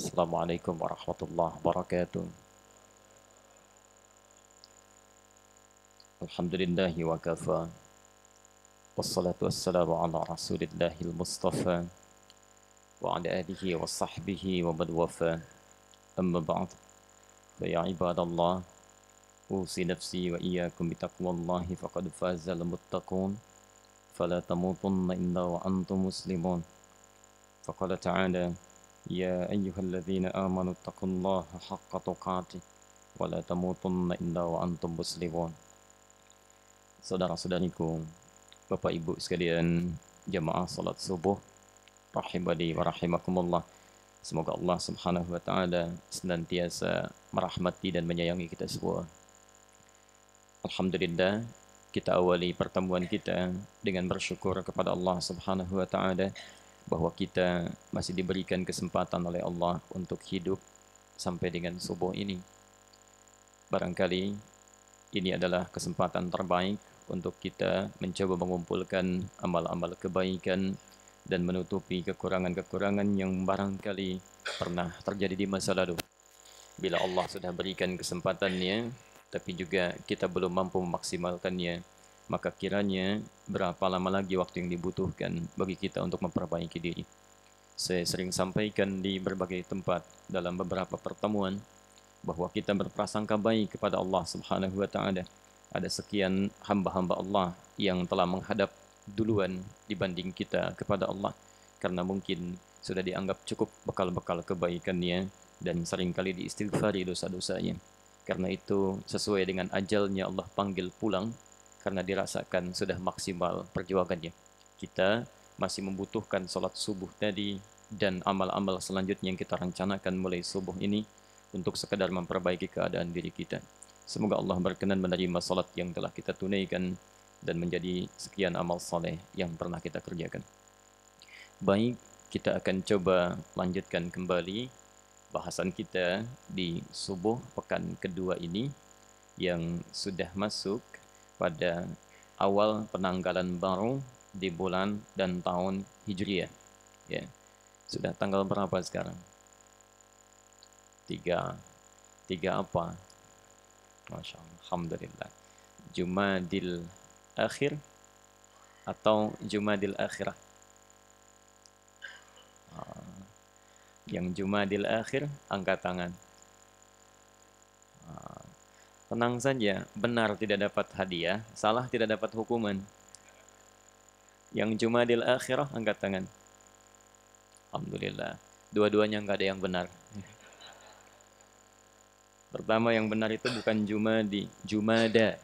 Assalamualaikum warahmatullahi wabarakatuh. Alhamdulillahi wa kafa. Wassalatu wassalamu ala rasulillahil mustafa. Wa ala alihi wa sahbihi wa man wafa. Amma ba'd. Fa ya ibadallah. Usi nafsi wa iyyakum bitaqwallahi faqad fazal muttaqun. Fala tamutunna illa wa antum muslimun. Faqala ta'ala. Ya ayyuhalladzina amanu taqullaha haqqa tuqatih. Wa la tamutunna illa wa antum muslimun. Saudara-saudariku, Bapak Ibu sekalian, jamaah salat subuh, rahimani wa rahimakumullah. Semoga Allah Subhanahu wa taala senantiasa merahmati dan menyayangi kita semua. Alhamdulillah, kita awali pertemuan kita dengan bersyukur kepada Allah Subhanahu wa taala bahwa kita masih diberikan kesempatan oleh Allah untuk hidup sampai dengan subuh ini. Barangkali ini adalah kesempatan terbaik untuk kita mencoba mengumpulkan amal-amal kebaikan dan menutupi kekurangan-kekurangan yang barangkali pernah terjadi di masa lalu. Bila Allah sudah berikan kesempatannya, tapi juga kita belum mampu memaksimalkannya, maka kiranya berapa lama lagi waktu yang dibutuhkan bagi kita untuk memperbaiki diri. Saya sering sampaikan di berbagai tempat dalam beberapa pertemuan bahwa kita berprasangka baik kepada Allah Subhanahu wa taala. Ada sekian hamba-hamba Allah yang telah menghadap duluan dibanding kita kepada Allah karena mungkin sudah dianggap cukup bekal-bekal kebaikannya dan seringkali diistighfari dosa-dosanya. Karena itu sesuai dengan ajalnya Allah panggil pulang karena dirasakan sudah maksimal perjuangannya. Kita masih membutuhkan salat subuh tadi dan amal-amal selanjutnya yang kita rencanakan mulai subuh ini untuk sekadar memperbaiki keadaan diri kita. Semoga Allah berkenan menerima salat yang telah kita tunaikan dan menjadi sekian amal saleh yang pernah kita kerjakan. Baik, kita akan coba lanjutkan kembali bahasan kita di subuh pekan kedua ini yang sudah masuk pada awal penanggalan baru di bulan dan tahun Hijriah. Ya. Sudah tanggal berapa sekarang? Tiga apa? Masya Allah, Alhamdulillah. Jumadil akhir atau Jumadil akhirah? Yang Jumadil akhir, angkat tangan. Tenang saja, benar tidak dapat hadiah, salah tidak dapat hukuman. Yang Jumadil akhirah, angkat tangan. Alhamdulillah. Dua-duanya enggak ada yang benar. Pertama yang benar itu bukan Jumadi, Jumada.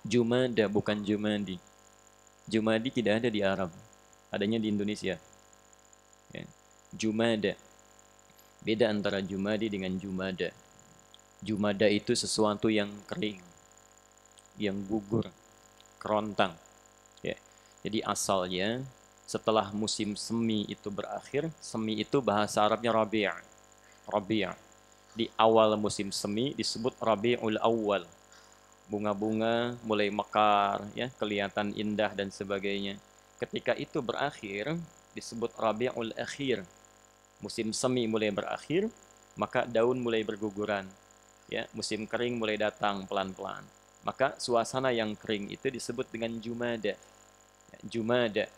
Jumada bukan Jumadi. Jumadi tidak ada di Arab, adanya di Indonesia. Ya. Jumada. Beda antara Jumadi dengan Jumada. Jumada itu sesuatu yang kering, yang gugur, kerontang. Ya. Jadi asalnya setelah musim semi itu berakhir, semi itu bahasa Arabnya Rabi'. Rabi'. Di awal musim semi disebut Rabiul Awal. Bunga-bunga mulai mekar, ya, kelihatan indah dan sebagainya. Ketika itu berakhir disebut Rabiul Akhir. Musim semi mulai berakhir, maka daun mulai berguguran. Ya, musim kering mulai datang pelan-pelan. Maka suasana yang kering itu disebut dengan Jumada. Jumada.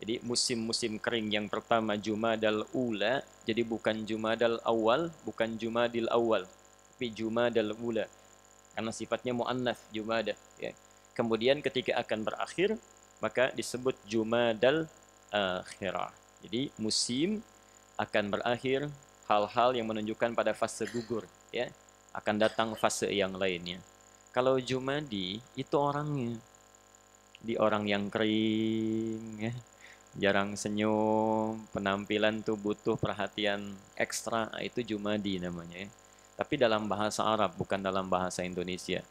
Jadi musim-musim kering yang pertama Jumadal Ula, jadi bukan Jumadal Awal, bukan Jumadil Awal, tapi Jumadal Ula. Karena sifatnya muannats Jumada, ya. Kemudian ketika akan berakhir, maka disebut Jumadal Akhirah. Jadi musim akan berakhir, hal-hal yang menunjukkan pada fase gugur, ya. Akan datang fase yang lainnya. Kalau Jumadi itu orangnya, di orang yang kering, ya. Jarang senyum, penampilan tuh butuh perhatian ekstra, itu Jumadi namanya, ya. Tapi dalam bahasa Arab, bukan dalam bahasa Indonesia.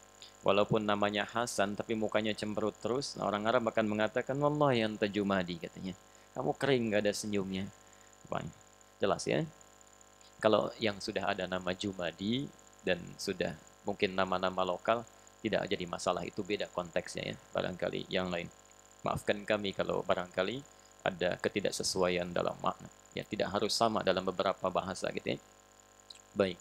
Walaupun namanya Hasan, tapi mukanya cemberut terus, orang Arab akan mengatakan, Wallahi anta Jumadi, katanya. Kamu kering, gak ada senyumnya. Jelas ya? Kalau yang sudah ada nama Jumadi, dan sudah mungkin nama-nama lokal, tidak jadi masalah, itu beda konteksnya, ya, barangkali yang lain. Maafkan kami kalau barangkali ada ketidaksesuaian dalam makna. Ya, tidak harus sama dalam beberapa bahasa gitu ya. Baik,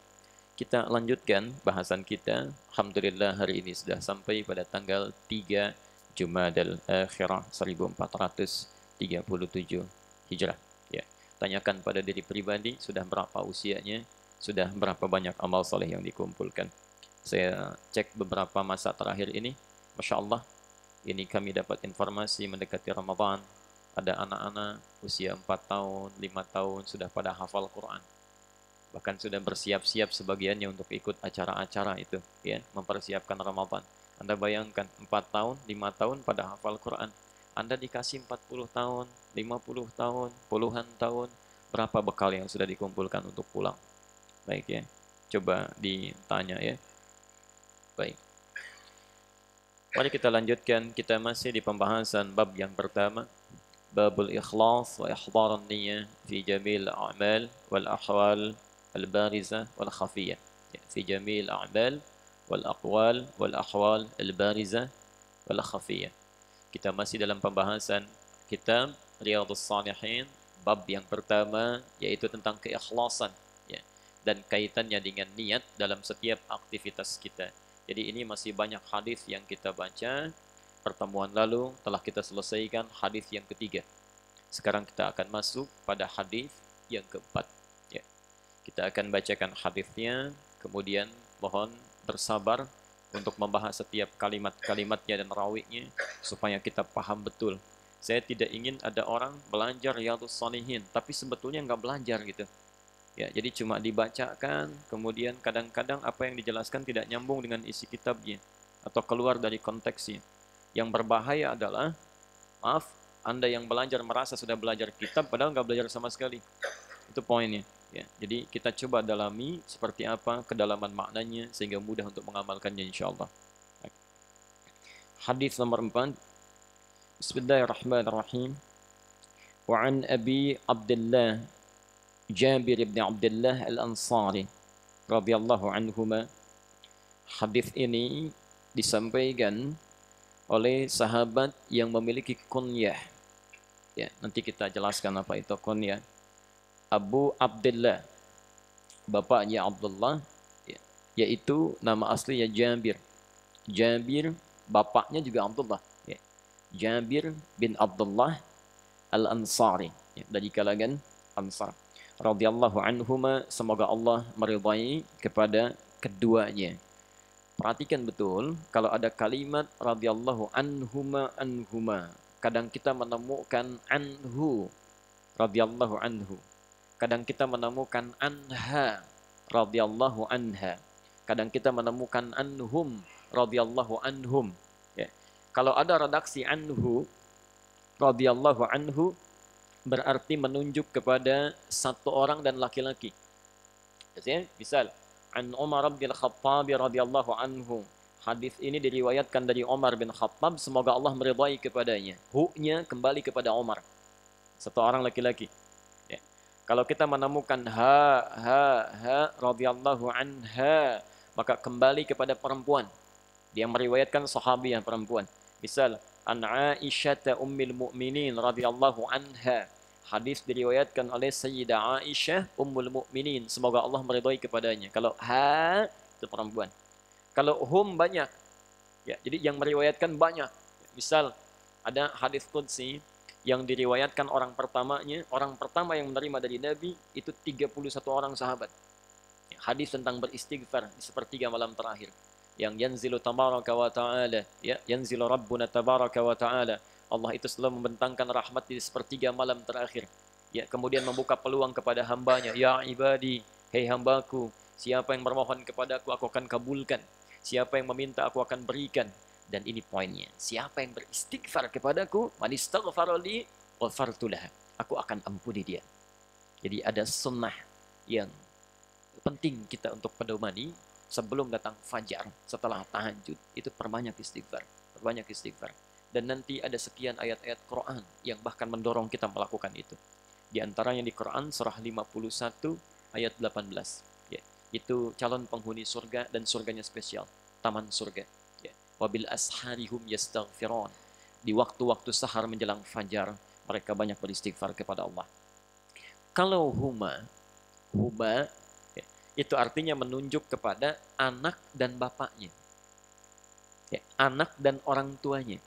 kita lanjutkan bahasan kita. Alhamdulillah hari ini sudah sampai pada tanggal 3 Jumadal Akhirah 1437 Hijrah. Ya, tanyakan pada diri pribadi, sudah berapa usianya, sudah berapa banyak amal soleh yang dikumpulkan. Saya cek beberapa masa terakhir ini, Masya Allah, ini kami dapat informasi mendekati Ramadan, ada anak-anak usia 4 tahun, 5 tahun sudah pada hafal Quran. Bahkan sudah bersiap-siap sebagiannya untuk ikut acara-acara itu, ya, mempersiapkan Ramadan. Anda bayangkan 4 tahun, 5 tahun pada hafal Quran. Anda dikasih 40 tahun, 50 tahun, puluhan tahun, berapa bekal yang sudah dikumpulkan untuk pulang? Baik ya, coba ditanya ya. Baik. Mari kita lanjutkan, kita masih di pembahasan bab yang pertama. Babul ikhlas wa ihdaran niyyah fi jamil a'mal wal ahwal al-barizah wal khafiyah. Fi jamil a'mal wal aqwal wal ahwal al-barizah wal khafiyah. Kita masih dalam pembahasan kitab Riyadhus Shalihin, bab yang pertama yaitu tentang keikhlasan ya, dan kaitannya dengan niat dalam setiap aktivitas kita. Jadi ini masih banyak hadis yang kita baca. Pertemuan lalu telah kita selesaikan hadis yang ketiga. Sekarang kita akan masuk pada hadis yang keempat. Ya. Kita akan bacakan hadisnya, kemudian mohon bersabar untuk membahas setiap kalimat-kalimatnya dan rawinya supaya kita paham betul. Saya tidak ingin ada orang belajar Riyadhus Shalihin, tapi sebetulnya nggak belajar gitu. Ya, jadi cuma dibacakan, kemudian kadang-kadang apa yang dijelaskan tidak nyambung dengan isi kitabnya atau keluar dari konteksnya. Yang berbahaya adalah, maaf, Anda yang belajar merasa sudah belajar kitab padahal nggak belajar sama sekali. Itu poinnya. Ya, jadi kita coba dalami seperti apa kedalaman maknanya sehingga mudah untuk mengamalkannya insyaallah. Hadis nomor 4. Bismillahirrahmanirrahim. Wa an Abi Abdullah Jabir bin Abdullah Al-Ansari radhiyallahu anhuma. Hadis ini disampaikan oleh sahabat yang memiliki kunyah. Ya, nanti kita jelaskan apa itu kunyah. Abu Abdullah, bapaknya Abdullah, ya, yaitu nama aslinya Jabir. Jabir, bapaknya juga Abdullah. Ya. Jabir bin Abdullah Al-Ansari, ya, dari kalangan Ansar. Radhiyallahu anhuma, semoga Allah meridai kepada keduanya. Perhatikan betul, kalau ada kalimat radhiyallahu anhuma, kadang kita menemukan anhu, radhiyallahu anhu. Kadang kita menemukan anha, radhiyallahu anha. Kadang kita menemukan anhum, radhiyallahu anhum. Ya. Kalau ada redaksi anhu, radhiyallahu anhu, berarti menunjuk kepada satu orang dan laki-laki. Ya, misal, an Umar bin Khattab radhiyallahu anhu. Hadis ini diriwayatkan dari Umar bin Khattab, semoga Allah meridai kepadanya. Hu-nya kembali kepada Umar, satu orang laki-laki. Ya. Kalau kita menemukan ha radhiyallahu anha, maka kembali kepada perempuan. Dia meriwayatkan sahabi yang perempuan. Misal, an Aisyah ummil mu'minin radhiyallahu anha. Hadis diriwayatkan oleh Sayyidah Aisyah ummul mu'minin, semoga Allah meridai kepadanya. Kalau ha itu perempuan. Kalau hum banyak. Ya, jadi yang meriwayatkan banyak. Misal ada hadis qudsi yang diriwayatkan orang pertama yang menerima dari Nabi itu 31 orang sahabat. Ya, hadis tentang beristighfar di sepertiga malam terakhir. Yang yanzilu tabaraka wa ta'ala, ya, yanzilu rabbuna tabaraka wa ta'ala. Allah itu selalu membentangkan rahmat di sepertiga malam terakhir. Ya, kemudian membuka peluang kepada hambanya. Ya ibadi, hei hambaku, siapa yang bermohon kepadaku, aku akan kabulkan. Siapa yang meminta, aku akan berikan. Dan ini poinnya. Siapa yang beristighfar kepadaku, man istaghfara li, ghafartu lahu. Aku akan ampuni dia. Jadi ada sunnah yang penting kita untuk pedomani sebelum datang fajar, setelah tahajud. Itu perbanyak istighfar. Perbanyak istighfar. Dan nanti ada sekian ayat-ayat Quran yang bahkan mendorong kita melakukan itu. Di antaranya di Quran surah 51 ayat 18. Ya, itu calon penghuni surga dan surganya spesial, taman surga. Ya. Wabil asharihum yastaghfirun. Di waktu-waktu sahar menjelang fajar, Mereka banyak beristighfar kepada Allah. Kalau huma ya, itu artinya menunjuk kepada anak dan bapaknya. Ya, anak dan orang tuanya.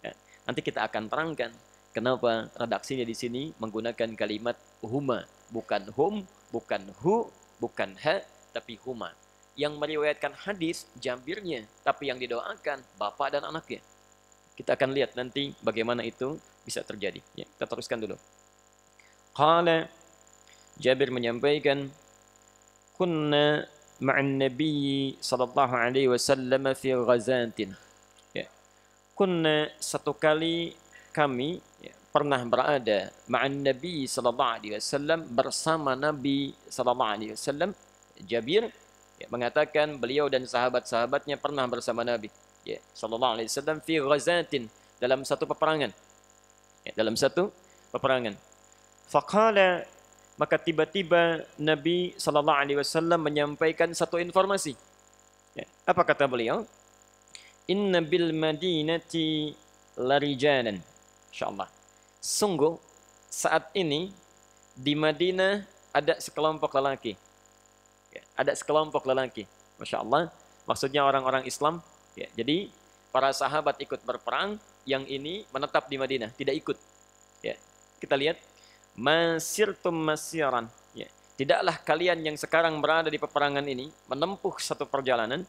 Ya, nanti kita akan terangkan kenapa redaksinya di sini menggunakan kalimat huma, bukan hum, bukan hu, bukan ha, tapi huma. Yang meriwayatkan hadis Jabirnya, tapi yang didoakan bapak dan anaknya. Kita akan lihat nanti bagaimana itu bisa terjadi. Ya, kita teruskan dulu. Qala, Jabir menyampaikan, kunna ma'an Nabi sallallahu alaihi wasallam fi ghazatin. Ya. Kunna, satu kali kami ya, pernah berada ma'an Nabi sallallahu alaihi wasallam, bersama Nabi sallallahu alaihi wasallam. Jabir ya, mengatakan beliau dan sahabat-sahabatnya pernah bersama Nabi ya, sallallahu alaihi wasallam fi ghazatin, dalam satu peperangan. Ya, dalam satu peperangan. Faqala, maka tiba-tiba Nabi sallallahu alaihi wasallam menyampaikan satu informasi. Ya, apa kata beliau? Inna bil madinati larijalan. Insyaallah. Sungguh saat ini di Madinah ada sekelompok lelaki. Ya, ada sekelompok lelaki. Masya Allah. Maksudnya orang-orang Islam. Ya, jadi para sahabat ikut berperang, yang ini menetap di Madinah, tidak ikut. Ya, kita lihat. Masirtum masiran. Ya, tidaklah kalian yang sekarang berada di peperangan ini menempuh satu perjalanan.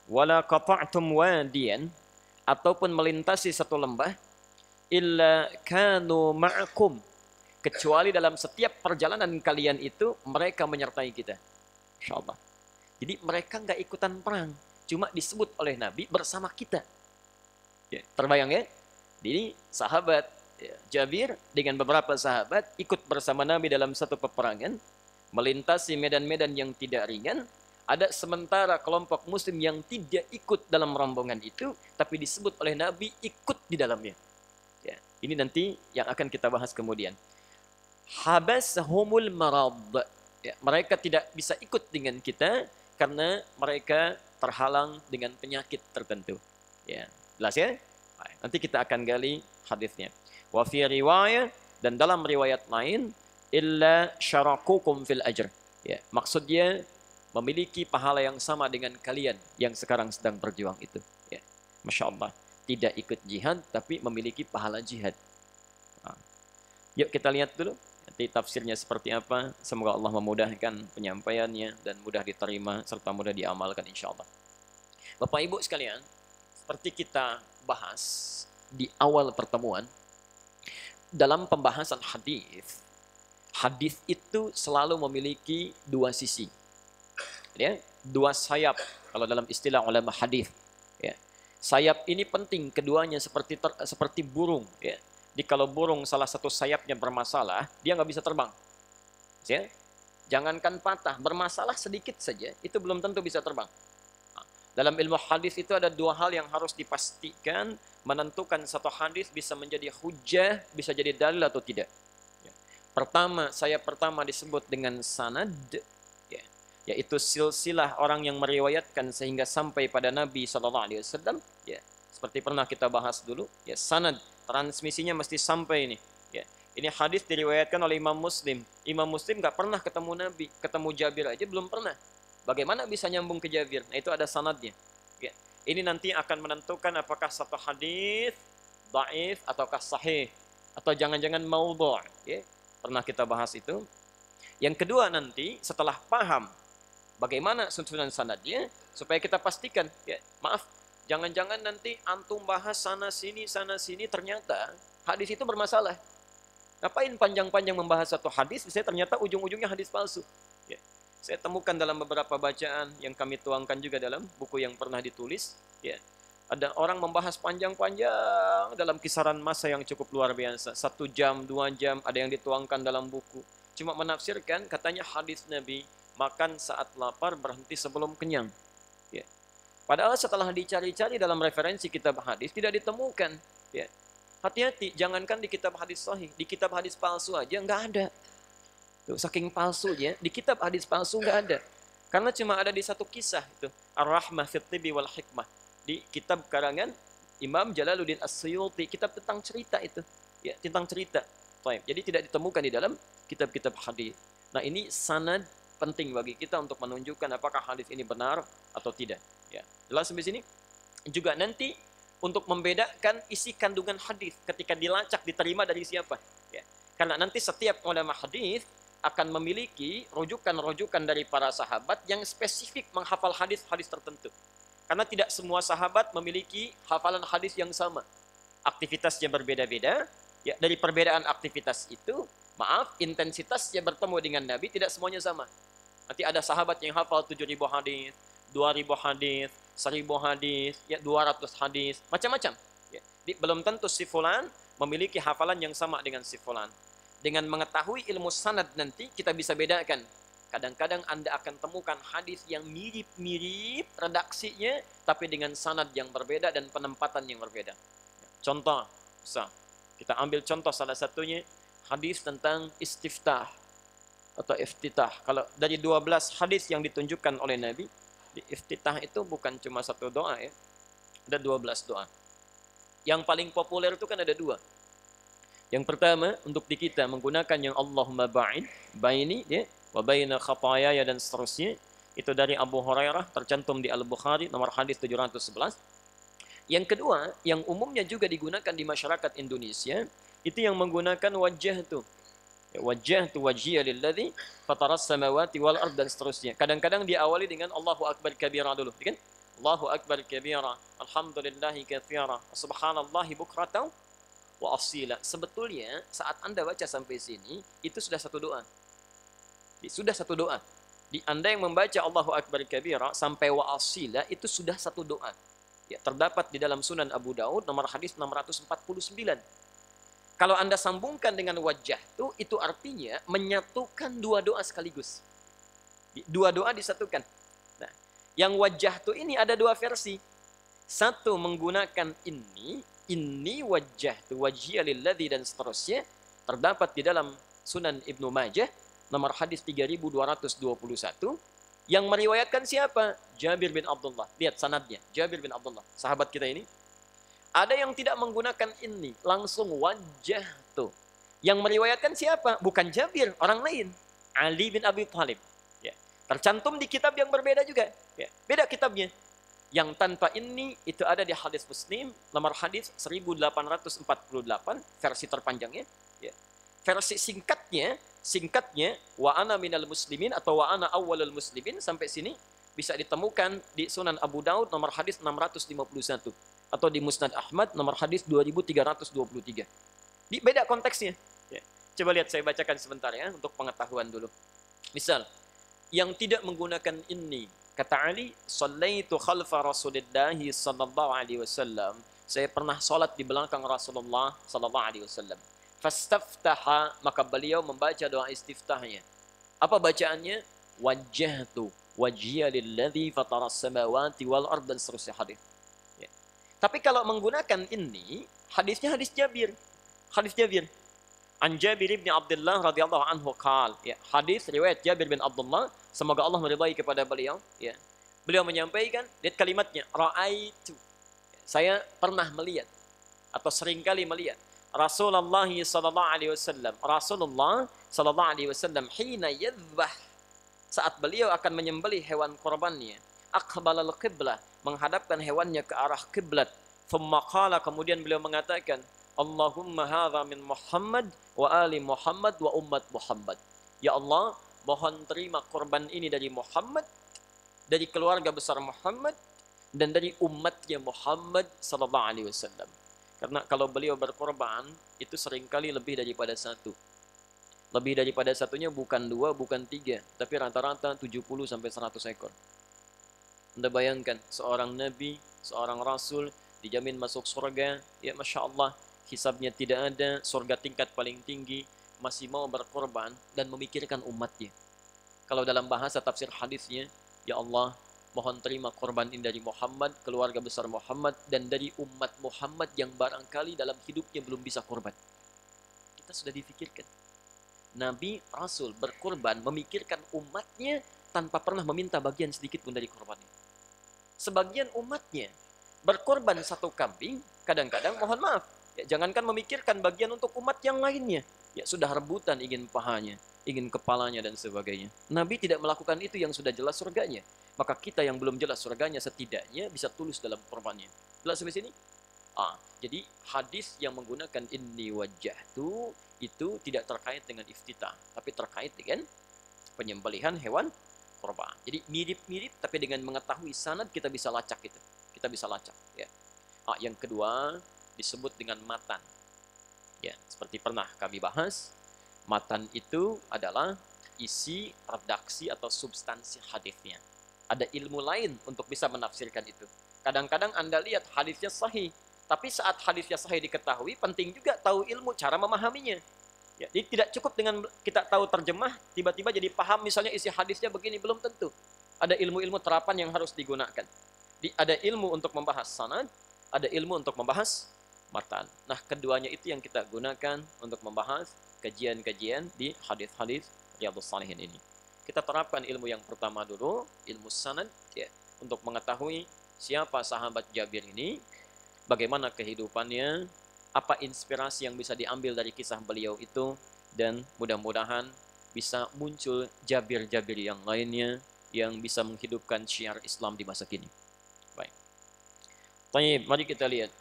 Wala qata'tum wadiyan, ataupun melintasi satu lembah. Illa kanu ma'akum, kecuali dalam setiap perjalanan kalian itu mereka menyertai kita. Insyaallah. Jadi mereka nggak ikutan perang, cuma disebut oleh Nabi bersama kita. Ya, terbayang ya? Jadi sahabat ya, Jabir dengan beberapa sahabat ikut bersama Nabi dalam satu peperangan, melintasi medan-medan yang tidak ringan. Ada sementara kelompok muslim yang tidak ikut dalam rombongan itu, tapi disebut oleh Nabi ikut di dalamnya. Ya, ini nanti yang akan kita bahas kemudian. Habashumul marad. Ya, mereka tidak bisa ikut dengan kita karena mereka terhalang dengan penyakit tertentu. Ya, jelas ya? Nanti kita akan gali hadisnya. Wa fi riwayah, dan dalam riwayat lain, illa syarakukum fil ajr. Ya, maksudnya memiliki pahala yang sama dengan kalian yang sekarang sedang berjuang itu. Ya, Masya Allah. Tidak ikut jihad, tapi memiliki pahala jihad. Nah, yuk kita lihat dulu. Nanti tafsirnya seperti apa. Semoga Allah memudahkan penyampaiannya dan mudah diterima serta mudah diamalkan insya Allah. Bapak Ibu sekalian, seperti kita bahas di awal pertemuan, dalam pembahasan hadis, hadis itu selalu memiliki dua sisi. Ya, dua sayap kalau dalam istilah ulama hadis. Ya. Sayap ini penting, keduanya seperti burung. Ya. Jadi kalau burung salah satu sayapnya bermasalah, dia nggak bisa terbang. Ya. Jangankan patah, bermasalah sedikit saja, itu belum tentu bisa terbang. Nah, dalam ilmu hadis itu ada dua hal yang harus dipastikan, menentukan satu hadis bisa menjadi hujjah, bisa jadi dalil atau tidak. Ya. Pertama, sayap pertama disebut dengan sanad, yaitu silsilah orang yang meriwayatkan sehingga sampai pada Nabi SAW. Ya, seperti pernah kita bahas dulu, ya, sanad, transmisinya mesti sampai ini. Ya, ini hadis diriwayatkan oleh Imam Muslim. Imam Muslim nggak pernah ketemu Nabi, ketemu Jabir aja belum pernah. Bagaimana bisa nyambung ke Jabir? Nah, itu ada sanadnya. Ya, ini nanti akan menentukan apakah satu hadis dhaif ataukah sahih, atau jangan-jangan maudhu'. Ya, pernah kita bahas itu. Yang kedua nanti setelah paham bagaimana susunan sanadnya, supaya kita pastikan, ya, maaf, jangan-jangan nanti antum bahas sana sini, ternyata hadis itu bermasalah. Ngapain panjang-panjang membahas satu hadis, saya ternyata ujung-ujungnya hadis palsu. Ya. Saya temukan dalam beberapa bacaan yang kami tuangkan juga dalam buku yang pernah ditulis. Ya. Ada orang membahas panjang-panjang dalam kisaran masa yang cukup luar biasa. 1 jam, 2 jam, ada yang dituangkan dalam buku. Cuma menafsirkan, katanya hadis Nabi, makan saat lapar, berhenti sebelum kenyang. Ya. Padahal setelah dicari-cari dalam referensi kitab hadis, tidak ditemukan. Ya. Hati-hati, jangankan di kitab hadis sahih, di kitab hadis palsu aja nggak ada. Tuh, saking palsunya, di kitab hadis palsu nggak ada. Karena cuma ada di satu kisah, itu Ar-Rahmah fit Tibi wal Hikmah. Di kitab karangan Imam Jalaluddin As-Suyuti, kitab tentang cerita itu. ya, tentang cerita. Baik. Jadi tidak ditemukan di dalam kitab-kitab hadis. Nah, ini sanad penting bagi kita untuk menunjukkan apakah hadis ini benar atau tidak. Ya. Jelas sampai sini? Juga nanti untuk membedakan isi kandungan hadis ketika dilacak diterima dari siapa. Ya. Karena nanti setiap ulama hadis akan memiliki rujukan-rujukan dari para sahabat yang spesifik menghafal hadis-hadis tertentu. Karena tidak semua sahabat memiliki hafalan hadis yang sama. Aktivitasnya berbeda-beda. Ya, dari perbedaan aktivitas itu, maaf, intensitasnya bertemu dengan Nabi tidak semuanya sama. Nanti ada sahabat yang hafal 7.000 hadis, 2.000 hadis, 1.000 hadis, ya 200 hadis, macam-macam. Ya. Belum tentu si fulan memiliki hafalan yang sama dengan si fulan. Dengan mengetahui ilmu sanad nanti kita bisa bedakan. Kadang-kadang Anda akan temukan hadis yang mirip-mirip redaksinya, tapi dengan sanad yang berbeda dan penempatan yang berbeda. Contoh, misal, kita ambil contoh salah satunya hadis tentang istiftah atau iftitah. Kalau dari 12 hadis yang ditunjukkan oleh Nabi, di iftitah itu bukan cuma satu doa ya. Ada 12 doa. Yang paling populer itu kan ada dua. Yang pertama untuk di kita menggunakan yang Allahumma ba'id baini ya wa baina khataaya dan seterusnya. Itu dari Abu Hurairah tercantum di Al-Bukhari nomor hadis 711. Yang kedua, yang umumnya juga digunakan di masyarakat Indonesia, itu yang menggunakan wajah itu. Wajah tu wajhiya lilladzi fataras samawati wal ard dan seterusnya. Kadang-kadang diawali dengan Allahu akbar kabira dulu, kan? Allahu akbar kabira, alhamdulillahi katsira, subhanallahi bukratan wa asila. Sebetulnya saat Anda baca sampai sini, itu sudah satu doa. Sudah satu doa. Di Anda yang membaca Allahu akbar kabira sampai wa asila itu sudah satu doa. Ya, terdapat di dalam Sunan Abu Daud nomor hadis 649. Kalau Anda sambungkan dengan wajah itu artinya menyatukan dua doa sekaligus. Dua doa disatukan. Nah, yang wajah ini ada dua versi. Satu menggunakan ini wajah wajhiya lilladzi dan seterusnya. Terdapat di dalam Sunan Ibnu Majah nomor hadis 3221. Yang meriwayatkan siapa? Jabir bin Abdullah. Lihat sanadnya. Jabir bin Abdullah. Sahabat kita ini. Ada yang tidak menggunakan ini. Langsung wajah tuh. Yang meriwayatkan siapa? Bukan Jabir. Orang lain. Ali bin Abi Thalib. Ya. Tercantum di kitab yang berbeda juga. Ya. Beda kitabnya. Yang tanpa ini itu ada di hadis Muslim. Nomor hadis 1848. Versi terpanjangnya. Ya. Versi singkatnya wa ana minal muslimin atau wa ana awwalul muslimin sampai sini bisa ditemukan di Sunan Abu Daud nomor hadis 651 atau di Musnad Ahmad nomor hadis 2323. Di beda konteksnya. Ya. Coba lihat saya bacakan sebentar ya untuk pengetahuan dulu. Misal yang tidak menggunakan ini kata Ali shallaitu khalfa Rasulillah sallallahu alaihi wasallam. Saya pernah salat di belakang Rasulullah sallallahu alaihi wasallam. Fastaftaha, maka beliau membaca doa istiftahnya. Apa bacaannya? Wajjahtu wajhiya lilladzi fataras samawati wal ard dan seterusnya hadis. Ya. Tapi kalau menggunakan ini, hadisnya hadis Jabir. Hadis Jabir. An Jabir bin Abdullah radhiyallahu anhu qaal, ya, hadis riwayat Jabir bin Abdullah, semoga Allah meridai kepada beliau, ya. Beliau menyampaikan, lihat kalimatnya, raaitu. Saya pernah melihat atau seringkali melihat Rasulullah sallallahu alaihi wasallam. Rasulullah sallallahu alaihi wasallam hina yadhbah, saat beliau akan menyembelih hewan korbannya, aqbalal qiblah, menghadapkan hewannya ke arah kiblat. Thumma qala, kemudian beliau mengatakan, Allahumma hadza min Muhammad wa ali Muhammad wa ummat Muhammad. Ya Allah, mohon terima korban ini dari Muhammad, dari keluarga besar Muhammad dan dari umatnya Muhammad sallallahu alaihi wasallam. Karena kalau beliau berkorban, itu seringkali lebih daripada satu. Lebih daripada satunya bukan dua, bukan tiga. Tapi rata-rata 70-100 ekor. Anda bayangkan, seorang nabi, seorang rasul, dijamin masuk surga. Ya Masya Allah, hisabnya tidak ada, surga tingkat paling tinggi, masih mau berkorban dan memikirkan umatnya. Kalau dalam bahasa tafsir hadisnya, ya Allah, mohon terima korban ini dari Muhammad, keluarga besar Muhammad, dan dari umat Muhammad yang barangkali dalam hidupnya belum bisa korban. Kita sudah difikirkan. Nabi, Rasul berkorban, memikirkan umatnya tanpa pernah meminta bagian sedikit pun dari korbannya. Sebagian umatnya berkorban satu kambing, kadang-kadang mohon maaf, Ya, jangankan memikirkan bagian untuk umat yang lainnya. Ya, sudah rebutan ingin pahanya, ingin kepalanya dan sebagainya. Nabi tidak melakukan itu yang sudah jelas surganya. Maka kita yang belum jelas surganya setidaknya bisa tulus dalam korbannya. Jelas sampai sini? Jadi hadis yang menggunakan inni wajjahtu itu tidak terkait dengan iftitah, tapi terkait dengan penyembelihan hewan korban. Jadi mirip-mirip, tapi dengan mengetahui sanad kita bisa lacak itu. Kita bisa lacak. Ya. Yang kedua disebut dengan matan. Ya, seperti pernah kami bahas, matan itu adalah isi, redaksi atau substansi hadisnya. Ada ilmu lain untuk bisa menafsirkan itu. Kadang-kadang Anda lihat hadisnya sahih, tapi saat hadisnya sahih diketahui, penting juga tahu ilmu cara memahaminya. Ya, jadi tidak cukup dengan kita tahu terjemah, tiba-tiba jadi paham misalnya isi hadisnya begini, belum tentu. Ada ilmu-ilmu terapan yang harus digunakan. Ada ilmu untuk membahas sanad, ada ilmu untuk membahas matan. Nah, keduanya itu yang kita gunakan untuk membahas kajian-kajian di hadis-hadis Riyadhus Shalihin ini. Kita terapkan ilmu yang pertama dulu, ilmu sanad, ya, untuk mengetahui siapa sahabat Jabir ini, bagaimana kehidupannya, apa inspirasi yang bisa diambil dari kisah beliau itu, dan mudah-mudahan bisa muncul Jabir-Jabir yang lainnya yang bisa menghidupkan syiar Islam di masa kini. Baik. Baik, mari kita lihat.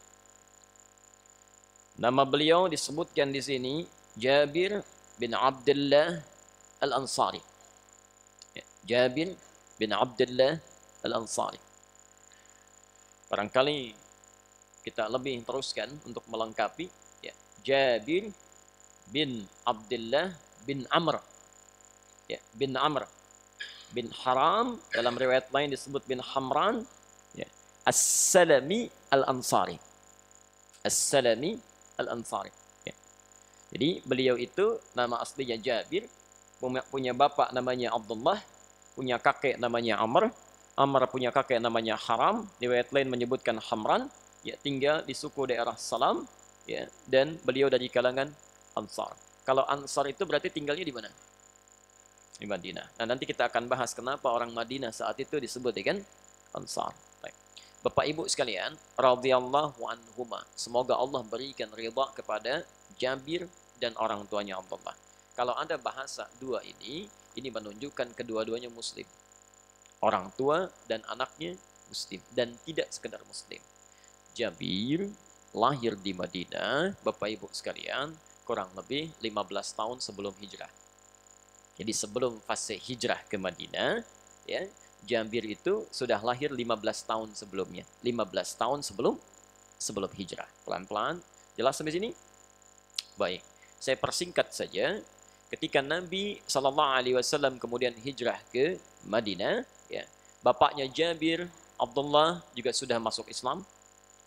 Nama beliau disebutkan di sini Jabir bin Abdullah Al-Ansari. Jabir bin Abdullah Al-Ansari. Barangkali kita lebih teruskan untuk melengkapi, ya. Jabir bin Abdullah bin Amr, ya, bin Amr bin Haram, dalam riwayat lain disebut bin Hamran, ya. As-Salami Al-Ansari. As-Salami Al-Ansari, ya. Jadi beliau itu nama aslinya Jabir, punya bapak namanya Abdullah, punya kakek namanya Amr, Amr punya kakek namanya Haram, riwayat lain menyebutkan Hamran, ya, tinggal di suku daerah Salam, ya, dan beliau dari kalangan Ansar. Kalau Ansar itu berarti tinggalnya di mana? Di Madinah. Nah, nanti kita akan bahas kenapa orang Madinah saat itu disebut dengan Ansar. Baik. Bapak Ibu sekalian, radhiyallahu anhuma. Semoga Allah berikan ridha kepada Jabir dan orang tuanya Abdullah. Kalau ada bahasa dua ini menunjukkan kedua-duanya muslim. Orang tua dan anaknya muslim dan tidak sekedar muslim. Jabir lahir di Madinah, Bapak Ibu sekalian, kurang lebih 15 tahun sebelum hijrah. Jadi sebelum fase hijrah ke Madinah, ya, Jabir itu sudah lahir 15 tahun sebelumnya. 15 tahun sebelum hijrah. Pelan-pelan, jelas sampai sini? Baik, saya persingkat saja. Ketika Nabi SAW kemudian hijrah ke Madinah, ya, bapaknya Jabir, Abdullah juga sudah masuk Islam,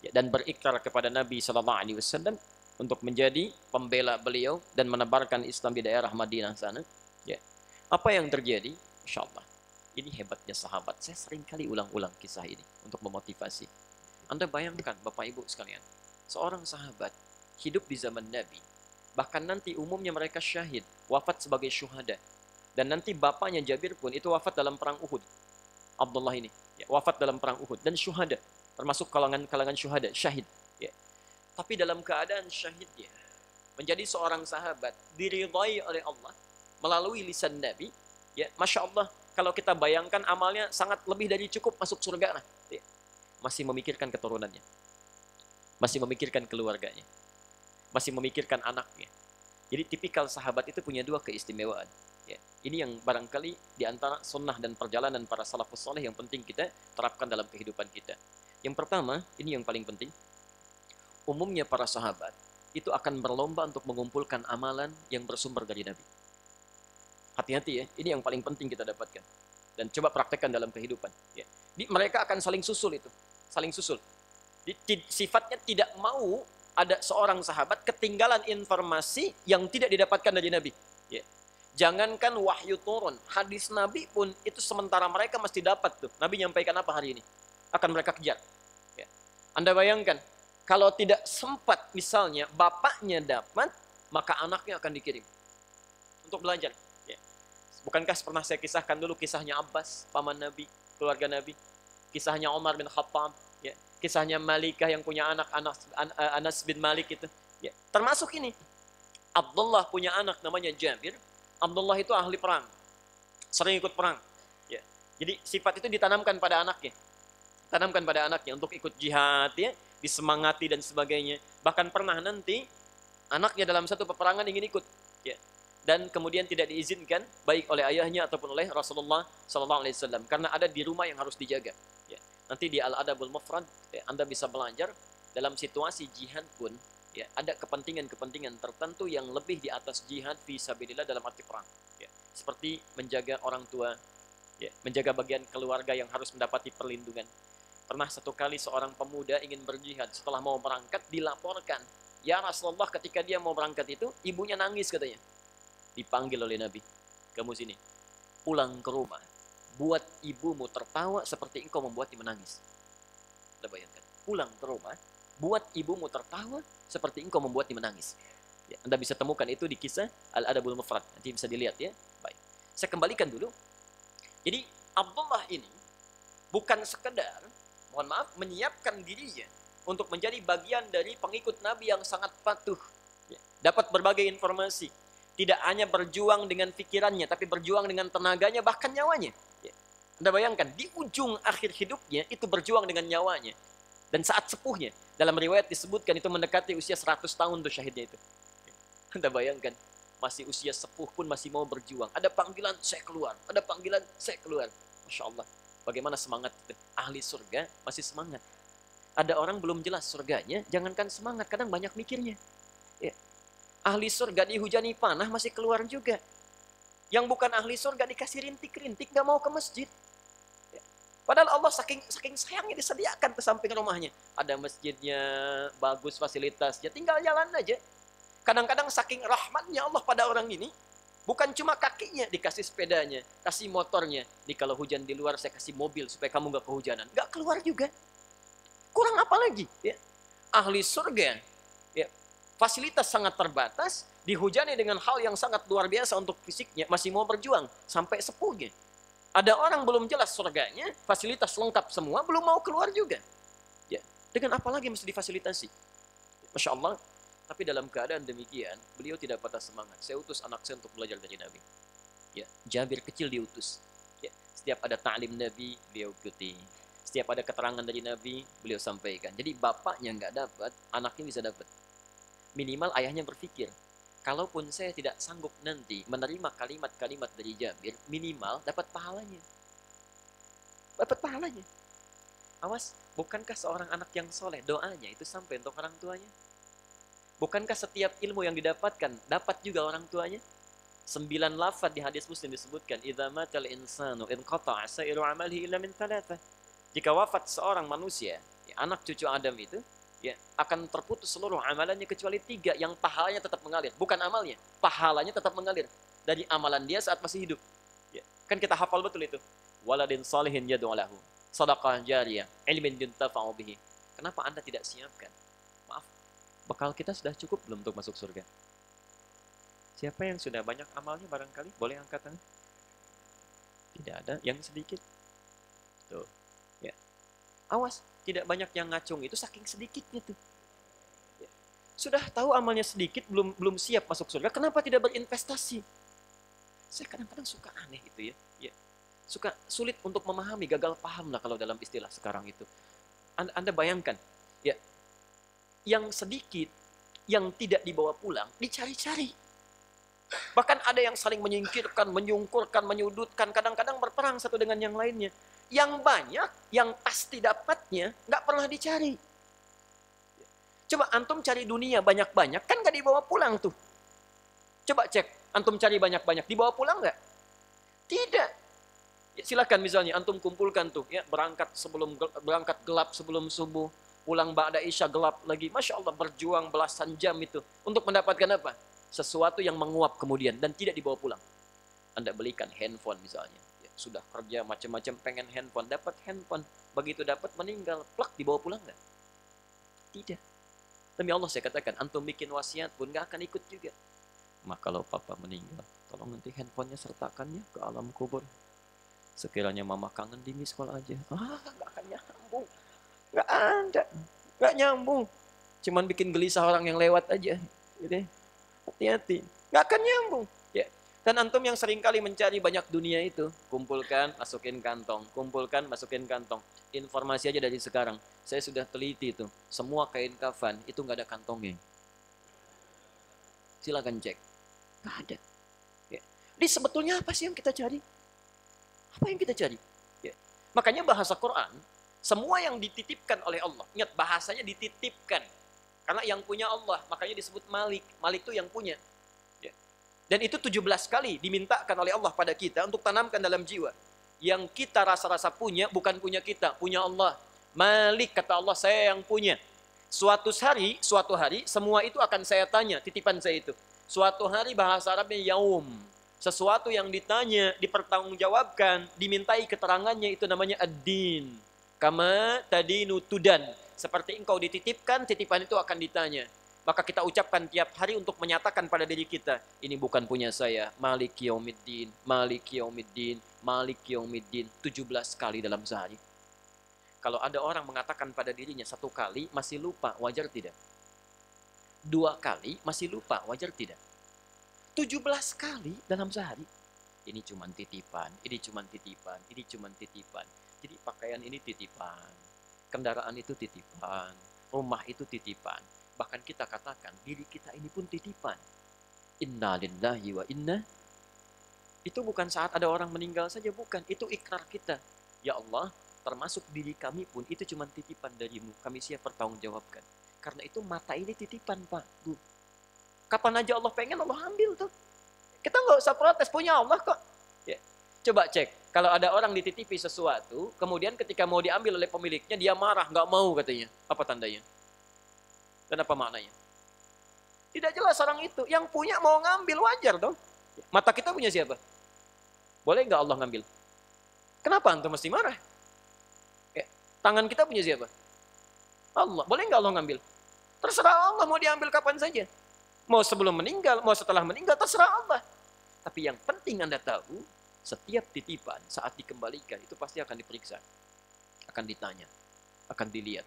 ya, dan berikrar kepada Nabi SAW untuk menjadi pembela beliau dan menebarkan Islam di daerah Madinah sana. Ya. Apa yang terjadi? Insya Allah. Ini hebatnya sahabat. Saya sering kali ulang-ulang kisah ini untuk memotivasi. Anda bayangkan Bapak Ibu sekalian, seorang sahabat hidup di zaman Nabi. Bahkan nanti umumnya mereka syahid, wafat sebagai syuhada. Dan nanti bapaknya Jabir pun itu wafat dalam perang Uhud. Abdullah ini, ya, wafat dalam perang Uhud dan syuhada, termasuk kalangan syuhada, syahid. Ya. Tapi dalam keadaan syahidnya, menjadi seorang sahabat, diridhai oleh Allah melalui lisan Nabi, ya, Masya Allah, kalau kita bayangkan amalnya sangat lebih dari cukup masuk surga. Ya. Masih memikirkan keturunannya, masih memikirkan keluarganya, masih memikirkan anaknya. Jadi tipikal sahabat itu punya dua keistimewaan. Ya. Ini yang barangkali di antara sunnah dan perjalanan para salafus saleh yang penting kita terapkan dalam kehidupan kita. Yang pertama, ini yang paling penting. Umumnya para sahabat itu akan berlomba untuk mengumpulkan amalan yang bersumber dari Nabi. Hati-hati ya, ini yang paling penting kita dapatkan. Dan coba praktekkan dalam kehidupan. Ya. Mereka akan saling susul itu. Saling susul. Sifatnya tidak mau ada seorang sahabat ketinggalan informasi yang tidak didapatkan dari Nabi. Ya. Jangankan wahyu turun, hadis Nabi pun itu sementara mereka mesti dapat tuh. Nabi nyampaikan apa hari ini? Akan mereka kejar. Ya. Anda bayangkan, kalau tidak sempat misalnya bapaknya dapat, maka anaknya akan dikirim untuk belajar. Ya. Bukankah pernah saya kisahkan dulu kisahnya Abbas, paman Nabi, keluarga Nabi, kisahnya Umar bin Khattab, ya. Kisahnya Malikah yang punya anak Anas bin Malik itu, Ya, termasuk ini. Abdullah punya anak namanya Jabir. Abdullah itu ahli perang. Sering ikut perang. Ya. Jadi sifat itu ditanamkan pada anaknya. Tanamkan pada anaknya untuk ikut jihad, ya, disemangati dan sebagainya. Bahkan pernah nanti anaknya dalam satu peperangan ingin ikut, ya, dan kemudian tidak diizinkan baik oleh ayahnya ataupun oleh Rasulullah SAW karena ada di rumah yang harus dijaga. Ya. Nanti di Al-Adabul Mufrad, ya, Anda bisa belajar dalam situasi jihad pun, ya, ada kepentingan-kepentingan tertentu yang lebih di atas jihad fi sabilillah dalam arti perang. Ya. Seperti menjaga orang tua, ya, menjaga bagian keluarga yang harus mendapati perlindungan. Pernah satu kali seorang pemuda ingin berjihad, setelah mau berangkat dilaporkan, ya Rasulullah, ketika dia mau berangkat itu ibunya nangis katanya. Dipanggil oleh Nabi, kamu sini, pulang ke rumah, buat ibumu tertawa seperti engkau membuatnya menangis. Anda bayangkan, pulang ke rumah, buat ibumu tertawa seperti engkau membuatnya menangis. Ya, Anda bisa temukan itu di kisah Al-Adabul Mufrad, nanti bisa dilihat, ya. Baik, saya kembalikan dulu. Jadi Abdullah ini bukan sekedar, mohon maaf, menyiapkan dirinya untuk menjadi bagian dari pengikut Nabi yang sangat patuh. Ya, dapat berbagai informasi. Tidak hanya berjuang dengan pikirannya, tapi berjuang dengan tenaganya, bahkan nyawanya. Ya. Anda bayangkan, di ujung akhir hidupnya, itu berjuang dengan nyawanya. Dan saat sepuhnya, dalam riwayat disebutkan itu mendekati usia 100 tahun tuh syahidnya itu. Ya. Anda bayangkan, masih usia sepuh pun masih mau berjuang. Ada panggilan, saya keluar. Ada panggilan, saya keluar. Masya Allah. Bagaimana semangat itu? Ahli surga masih semangat. Ada orang belum jelas surganya, jangankan semangat, kadang banyak mikirnya. Ya. Ahli surga dihujani panah masih keluar juga. Yang bukan ahli surga dikasih rintik-rintik, gak mau ke masjid. Ya. Padahal Allah saking sayangnya disediakan ke samping rumahnya. Ada masjidnya, bagus fasilitasnya, tinggal jalan aja. Kadang-kadang saking rahmatnya Allah pada orang ini, bukan cuma kakinya dikasih sepedanya, kasih motornya. Nih kalau hujan di luar saya kasih mobil supaya kamu gak kehujanan. Gak keluar juga. Kurang apa lagi? Ya. Ahli surga, ya, fasilitas sangat terbatas, dihujani dengan hal yang sangat luar biasa untuk fisiknya, masih mau berjuang sampai sepuhnya. Ada orang belum jelas surganya, fasilitas lengkap semua, belum mau keluar juga. Ya. Dengan apa lagi mesti difasilitasi? Masya Allah. Tapi dalam keadaan demikian, beliau tidak patah semangat. Saya utus anak saya untuk belajar dari Nabi. Ya, Jabir kecil diutus. Ya, setiap ada ta'lim Nabi, beliau ikuti. Setiap ada keterangan dari Nabi, beliau sampaikan. Jadi bapaknya nggak dapat, anaknya bisa dapat. Minimal ayahnya berpikir, kalaupun saya tidak sanggup nanti menerima kalimat-kalimat dari Jabir, minimal dapat pahalanya. Dapat pahalanya. Awas, bukankah seorang anak yang soleh, doanya itu sampai untuk orang tuanya? Bukankah setiap ilmu yang didapatkan dapat juga orang tuanya? 9 lafaz di hadis Muslim disebutkan, idza matal insanu inqata'a sa'iru 'amalihi illa min thalathah. Jika wafat seorang manusia, ya, anak cucu Adam itu, ya, akan terputus seluruh amalannya kecuali 3 yang pahalanya tetap mengalir, bukan amalnya, pahalanya tetap mengalir dari amalan dia saat masih hidup. Ya, kan kita hafal betul itu. Waladin salihin yad'u lahu, shadaqah jariyah, ilmin yuntafa'u bihi. Kenapa Anda tidak siapkan? Maaf, bekal kita sudah cukup belum untuk masuk surga? Siapa yang sudah banyak amalnya barangkali? Boleh angkat tangan? Tidak ada, yang sedikit. Tuh, ya. Awas, tidak banyak yang ngacung itu saking sedikitnya tuh. Ya. Sudah tahu amalnya sedikit, belum siap masuk surga, kenapa tidak berinvestasi? Saya kadang-kadang suka aneh itu, ya. Ya. Suka sulit untuk memahami, gagal paham lah kalau dalam istilah sekarang itu. Anda bayangkan, ya, yang sedikit, yang tidak dibawa pulang, dicari-cari. Bahkan ada yang saling menyingkirkan, menyungkurkan, menyudutkan, kadang-kadang berperang satu dengan yang lainnya. Yang banyak, yang pasti dapatnya, nggak pernah dicari. Coba antum cari dunia banyak-banyak, kan nggak dibawa pulang tuh. Coba cek, antum cari banyak-banyak, dibawa pulang nggak? Tidak. Ya, silakan misalnya antum kumpulkan tuh, ya, berangkat gelap sebelum subuh, pulang ba'da isya gelap lagi. Masya Allah, berjuang belasan jam itu untuk mendapatkan apa? Sesuatu yang menguap kemudian dan tidak dibawa pulang. Anda belikan handphone misalnya, ya, sudah kerja macam-macam pengen handphone, dapat handphone, begitu dapat meninggal, plak, dibawa pulang nggak? Tidak. Demi Allah saya katakan, antum bikin wasiat pun nggak akan ikut juga. Maka kalau papa meninggal, tolong nanti handphonenya sertakannya ke alam kubur. Sekiranya mama kangen di miss call aja. Nggak akan nyambung. Nggak ada. Nggak nyambung. Cuman bikin gelisah orang yang lewat aja. Gitu ya. Hati-hati. Nggak akan nyambung. Ya. Dan antum yang seringkali mencari banyak dunia itu, kumpulkan, masukin kantong. Kumpulkan, masukin kantong. Informasi aja dari sekarang. Saya sudah teliti itu. Semua kain kafan, itu nggak ada kantongnya. Silakan cek. Nggak ada. Ya. Jadi sebetulnya apa sih yang kita cari? Apa yang kita cari? Ya. Makanya bahasa Quran, semua yang dititipkan oleh Allah. Ingat, bahasanya dititipkan. Karena yang punya Allah, makanya disebut Malik. Malik itu yang punya. Ya. Dan itu 17 kali dimintakan oleh Allah pada kita untuk tanamkan dalam jiwa. Yang kita rasa-rasa punya, bukan punya kita, punya Allah. Malik, kata Allah, saya yang punya. Suatu hari, semua itu akan saya tanya, titipan saya itu. Suatu hari bahasa Arabnya yaum. Sesuatu yang ditanya, dipertanggungjawabkan, dimintai keterangannya, itu namanya ad-din. Kama tadinu tudan. Seperti engkau dititipkan, titipan itu akan ditanya. Maka kita ucapkan tiap hari untuk menyatakan pada diri kita, ini bukan punya saya. Malik yaumiddin, Malik yaumiddin, Malik yaumiddin. 17 kali dalam sehari. Kalau ada orang mengatakan pada dirinya 1 kali, masih lupa, wajar tidak? 2 kali, masih lupa, wajar tidak? 17 kali dalam sehari. Ini cuma titipan, ini cuma titipan, ini cuma titipan. Jadi pakaian ini titipan, kendaraan itu titipan, rumah itu titipan. Bahkan kita katakan diri kita ini pun titipan. Inna lillahi wa inna. Itu bukan saat ada orang meninggal saja, bukan. Itu ikrar kita. Ya Allah, termasuk diri kami pun itu cuma titipan darimu. Kami siap bertanggungjawabkan. Karena itu mata ini titipan, Pak, Bu. Kapan aja Allah pengen, Allah ambil tuh. Kita nggak usah protes, punya Allah kok. Ya. Coba cek, kalau ada orang dititipi sesuatu, kemudian ketika mau diambil oleh pemiliknya, dia marah, nggak mau katanya. Apa tandanya? Dan apa maknanya? Tidak jelas orang itu. Yang punya mau ngambil, wajar dong. Mata kita punya siapa? Boleh nggak Allah ngambil? Kenapa antum mesti marah? Ya. Tangan kita punya siapa? Allah. Boleh nggak Allah ngambil? Terserah Allah, mau diambil kapan saja. Mau sebelum meninggal, mau setelah meninggal, terserah Allah. Tapi yang penting Anda tahu, setiap titipan saat dikembalikan itu pasti akan diperiksa, akan ditanya, akan dilihat.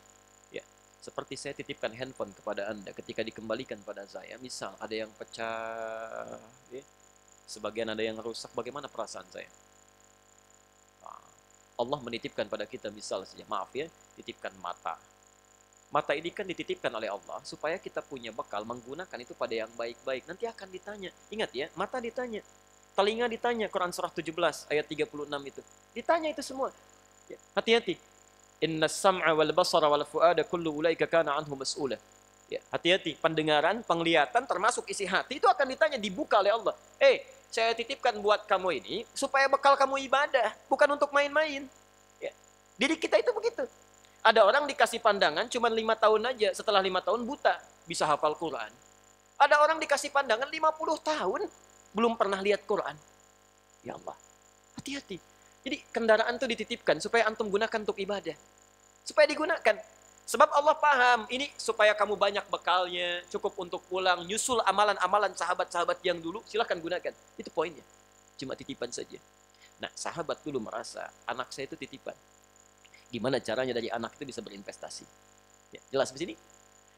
Ya, seperti saya titipkan handphone kepada Anda, ketika dikembalikan pada saya, misal ada yang pecah, ya, sebagian ada yang rusak, bagaimana perasaan saya? Allah menitipkan pada kita, misal saja, maaf ya, titipkan mata. Mata ini kan dititipkan oleh Allah supaya kita punya bekal menggunakan itu pada yang baik-baik. Nanti akan ditanya. Ingat ya, mata ditanya. Telinga ditanya, Quran surah 17 ayat 36 itu. Ditanya itu semua. Ya, hati-hati. Inna sam'a wal basara wal fu'ada kullu ulaika kana anhu mas'ula. Ya, hati-hati. Pendengaran, penglihatan termasuk isi hati itu akan ditanya, dibuka oleh Allah. Saya titipkan buat kamu ini supaya bekal kamu ibadah, bukan untuk main-main. Ya. Diri kita itu begitu. Ada orang dikasih pandangan cuma 5 tahun aja, setelah 5 tahun buta, bisa hafal Quran. Ada orang dikasih pandangan 50 tahun, belum pernah lihat Quran. Ya Allah, hati-hati. Jadi kendaraan itu dititipkan supaya antum gunakan untuk ibadah. Supaya digunakan. Sebab Allah paham, ini supaya kamu banyak bekalnya, cukup untuk pulang, nyusul amalan-amalan sahabat-sahabat yang dulu, silahkan gunakan. Itu poinnya. Cuma titipan saja. Nah, sahabat dulu merasa, anak saya itu titipan. Gimana caranya dari anak itu bisa berinvestasi? Ya, jelas di sini?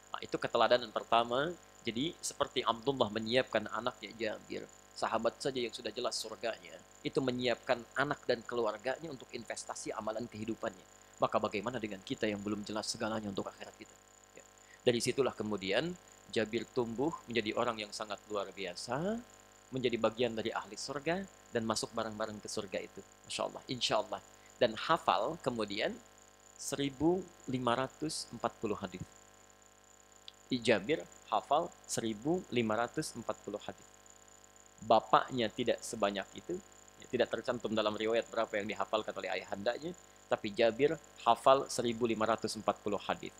Nah, itu keteladanan pertama. Jadi seperti Abdullah menyiapkan anaknya Jabir, sahabat saja yang sudah jelas surganya, itu menyiapkan anak dan keluarganya untuk investasi amalan kehidupannya. Maka bagaimana dengan kita yang belum jelas segalanya untuk akhirat kita? Ya. Dari situlah kemudian Jabir tumbuh menjadi orang yang sangat luar biasa, menjadi bagian dari ahli surga dan masuk bareng-bareng ke surga itu. Masya Allah, insya Allah. Dan hafal kemudian 1540 hadis. Jabir hafal 1540 hadis. Bapaknya tidak sebanyak itu, tidak tercantum dalam riwayat berapa yang dihafalkan oleh ayahandanya, tapi Jabir hafal 1540 hadis.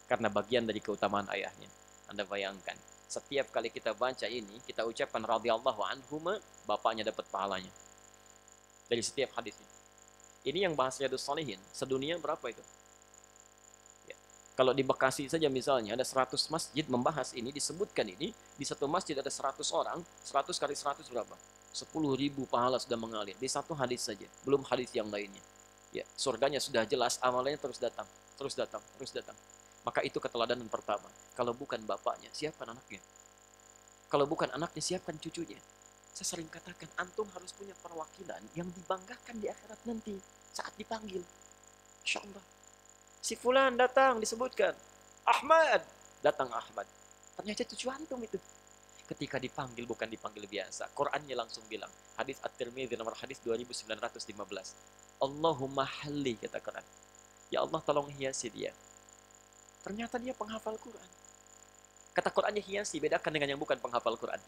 Karena bagian dari keutamaan ayahnya. Anda bayangkan, setiap kali kita baca ini, kita ucapkan radhiyallahu anhuma, bapaknya dapat pahalanya. Dari setiap hadisnya. Ini yang bahas Riyadhus Shalihin, sedunia berapa itu? Ya. Kalau di Bekasi saja misalnya, ada 100 masjid membahas ini, disebutkan ini, di satu masjid ada 100 orang, 100 kali 100 berapa? 10.000 pahala sudah mengalir, di satu hadis saja, belum hadis yang lainnya. Ya, surganya sudah jelas, amalannya terus datang, terus datang, terus datang. Maka itu keteladanan pertama. Kalau bukan bapaknya, siapkan anaknya. Kalau bukan anaknya, siapkan cucunya. Saya sering katakan, antum harus punya perwakilan yang dibanggakan di akhirat nanti saat dipanggil. Insya Allah. Si fulan datang, disebutkan. Ahmad. Datang Ahmad. Ternyata cucu antum itu. Ketika dipanggil, bukan dipanggil biasa. Qurannya langsung bilang. Hadis At-Tirmidzi nomor hadis 2915. Allahumma halli, kata Quran. Ya Allah, tolong hiasi dia. Ternyata dia penghafal Quran. Kata Qurannya hiasi, bedakan dengan yang bukan penghafal Quran.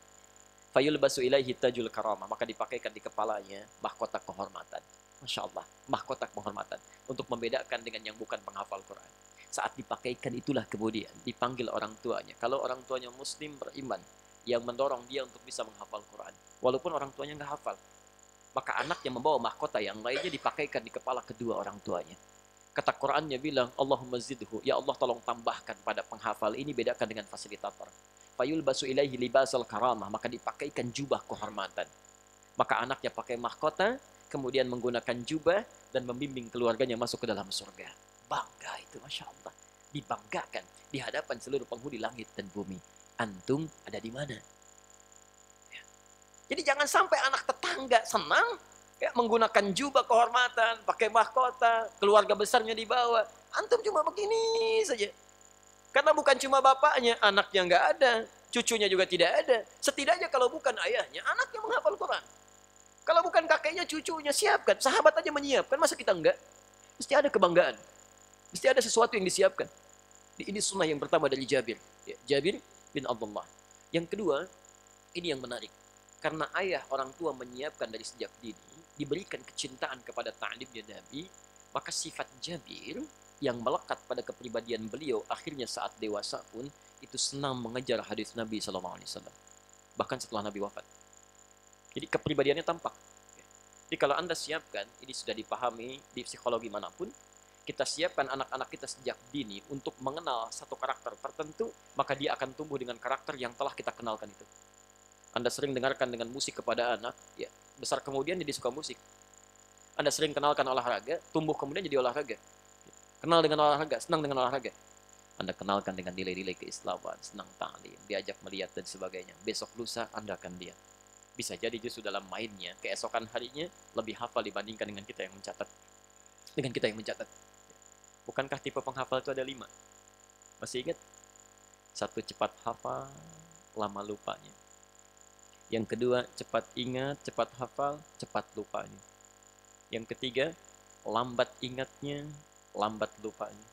Fayulbasu ilaihi tajul karamah, maka dipakaikan di kepalanya mahkota kehormatan. Masya Allah, mahkota kehormatan. Untuk membedakan dengan yang bukan penghafal Quran. Saat dipakaikan itulah kemudian dipanggil orang tuanya. Kalau orang tuanya muslim beriman, yang mendorong dia untuk bisa menghafal Quran. Walaupun orang tuanya nggak hafal. Maka anak yang membawa mahkota yang lainnya dipakaikan di kepala kedua orang tuanya. Kata Qurannya bilang, Allahumma zidhu, ya Allah tolong tambahkan pada penghafal ini, bedakan dengan fasilitator. Fayulbasu ilaihi libasal karamah, maka dipakaikan jubah kehormatan. Maka anaknya pakai mahkota, kemudian menggunakan jubah, dan membimbing keluarganya masuk ke dalam surga. Bangga itu, Masya Allah. Dibanggakan di hadapan seluruh penghuni langit dan bumi. Antum ada di mana? Ya. Jadi jangan sampai anak tetangga senang, ya, menggunakan jubah kehormatan, pakai mahkota, keluarga besarnya dibawa. Antum cuma begini saja. Karena bukan cuma bapaknya, anaknya nggak ada, cucunya juga tidak ada. Setidaknya kalau bukan ayahnya, anaknya menghafal Quran. Kalau bukan kakeknya, cucunya siapkan. Sahabat aja menyiapkan, masa kita enggak? Mesti ada kebanggaan. Mesti ada sesuatu yang disiapkan. Ini sunnah yang pertama dari Jabir. Ya, Jabir bin Abdullah. Yang kedua, ini yang menarik. Karena ayah orang tua menyiapkan dari sejak dini, diberikan kecintaan kepada ta'limnya Nabi, maka sifat Jabir yang melekat pada kepribadian beliau akhirnya saat dewasa pun itu senang mengejar hadis Nabi SAW. Bahkan setelah Nabi wafat. Jadi kepribadiannya tampak. Jadi kalau Anda siapkan, ini sudah dipahami di psikologi manapun, kita siapkan anak-anak kita sejak dini untuk mengenal satu karakter tertentu, maka dia akan tumbuh dengan karakter yang telah kita kenalkan itu. Anda sering dengarkan dengan musik kepada anak, ya, besar kemudian jadi suka musik. Anda sering kenalkan olahraga, tumbuh kemudian jadi olahraga. Kenal dengan olahraga, senang dengan olahraga. Anda kenalkan dengan nilai-nilai keislaman, senang ta'lim, diajak melihat dan sebagainya. Besok lusa Anda akan lihat. Bisa jadi justru dalam mainnya, keesokan harinya lebih hafal dibandingkan dengan kita yang mencatat. Dengan kita yang mencatat. Bukankah tipe penghafal itu ada 5? Masih ingat? 1, cepat hafal, lama lupanya. Yang kedua, cepat ingat, cepat hafal, cepat lupanya. Yang ketiga, lambat ingatnya, lambat lupanya.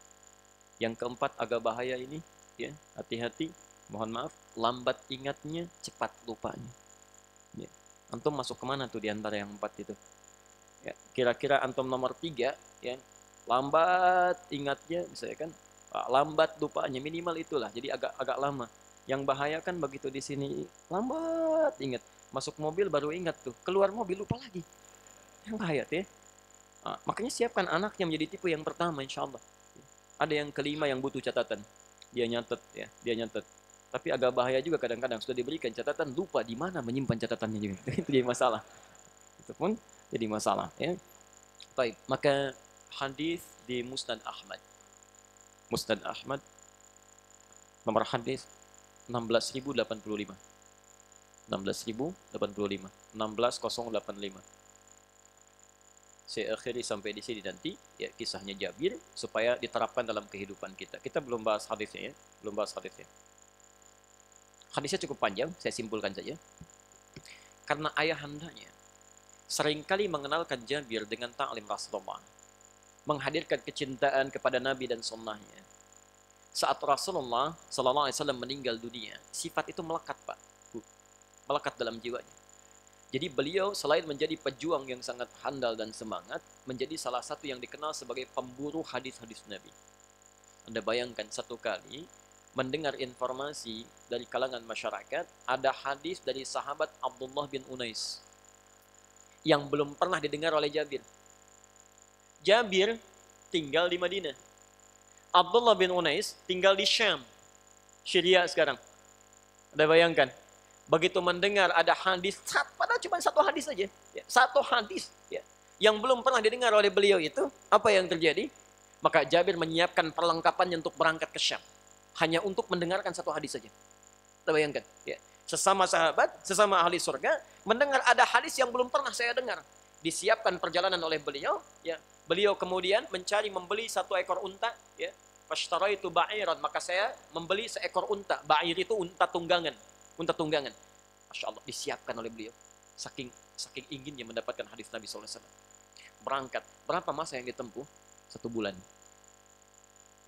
Yang keempat, agak bahaya ini, ya, hati-hati, mohon maaf, lambat ingatnya, cepat lupanya. Ya. Antum masuk kemana tuh di antara yang 4 itu? Ya, kira-kira antum nomor 3, ya, lambat ingatnya, misalnya kan, lambat lupanya, minimal itulah, jadi agak lama. Yang bahaya kan begitu di sini, lambat ingat, masuk mobil baru ingat tuh, keluar mobil lupa lagi. Yang bahaya tuh ya. Makanya siapkan anaknya menjadi tipe yang pertama, insya Allah. Ada yang kelima yang butuh catatan, dia nyatet, ya, dia nyatet. Tapi agak bahaya juga kadang-kadang sudah diberikan catatan, lupa di mana menyimpan catatannya juga. Itu jadi masalah. Itu pun jadi masalah. Ya. Baik, maka hadis di Musnad Ahmad. Musnad Ahmad, nomor hadis 16.085. 16.085. 16.085. Saya akhiri sampai di sini nanti, ya, kisahnya Jabir, supaya diterapkan dalam kehidupan kita. Kita belum bahas hadisnya, ya. Belum bahas hadisnya. Hadisnya cukup panjang, saya simpulkan saja. Karena ayahandanya seringkali mengenalkan Jabir dengan ta'lim Rasulullah, menghadirkan kecintaan kepada Nabi dan sunnahnya. Saat Rasulullah SAW meninggal dunia, sifat itu melekat, Pak. Melekat dalam jiwanya. Jadi beliau selain menjadi pejuang yang sangat handal dan semangat, menjadi salah satu yang dikenal sebagai pemburu hadis-hadis Nabi. Anda bayangkan satu kali mendengar informasi dari kalangan masyarakat, ada hadis dari sahabat Abdullah bin Unais yang belum pernah didengar oleh Jabir. Jabir tinggal di Madinah. Abdullah bin Unais tinggal di Syam, Syria sekarang. Anda bayangkan, begitu mendengar ada hadis, padahal cuma satu hadis saja, ya, satu hadis, ya, yang belum pernah didengar oleh beliau itu, apa yang terjadi? Maka Jabir menyiapkan perlengkapannya untuk berangkat ke Syam. Hanya untuk mendengarkan satu hadis saja. Kita bayangkan. Ya. Sesama sahabat, sesama ahli surga, mendengar ada hadis yang belum pernah saya dengar. Disiapkan perjalanan oleh beliau. Ya. Beliau kemudian membeli satu ekor unta. Ya. Fashtaraitu ba'iran. Maka saya membeli seekor unta. Ba'ir itu unta tunggangan. Unta tunggangan. Masya Allah, disiapkan oleh beliau. Saking inginnya mendapatkan hadis Nabi SAW. Berangkat. Berapa masa yang ditempuh? 1 bulan.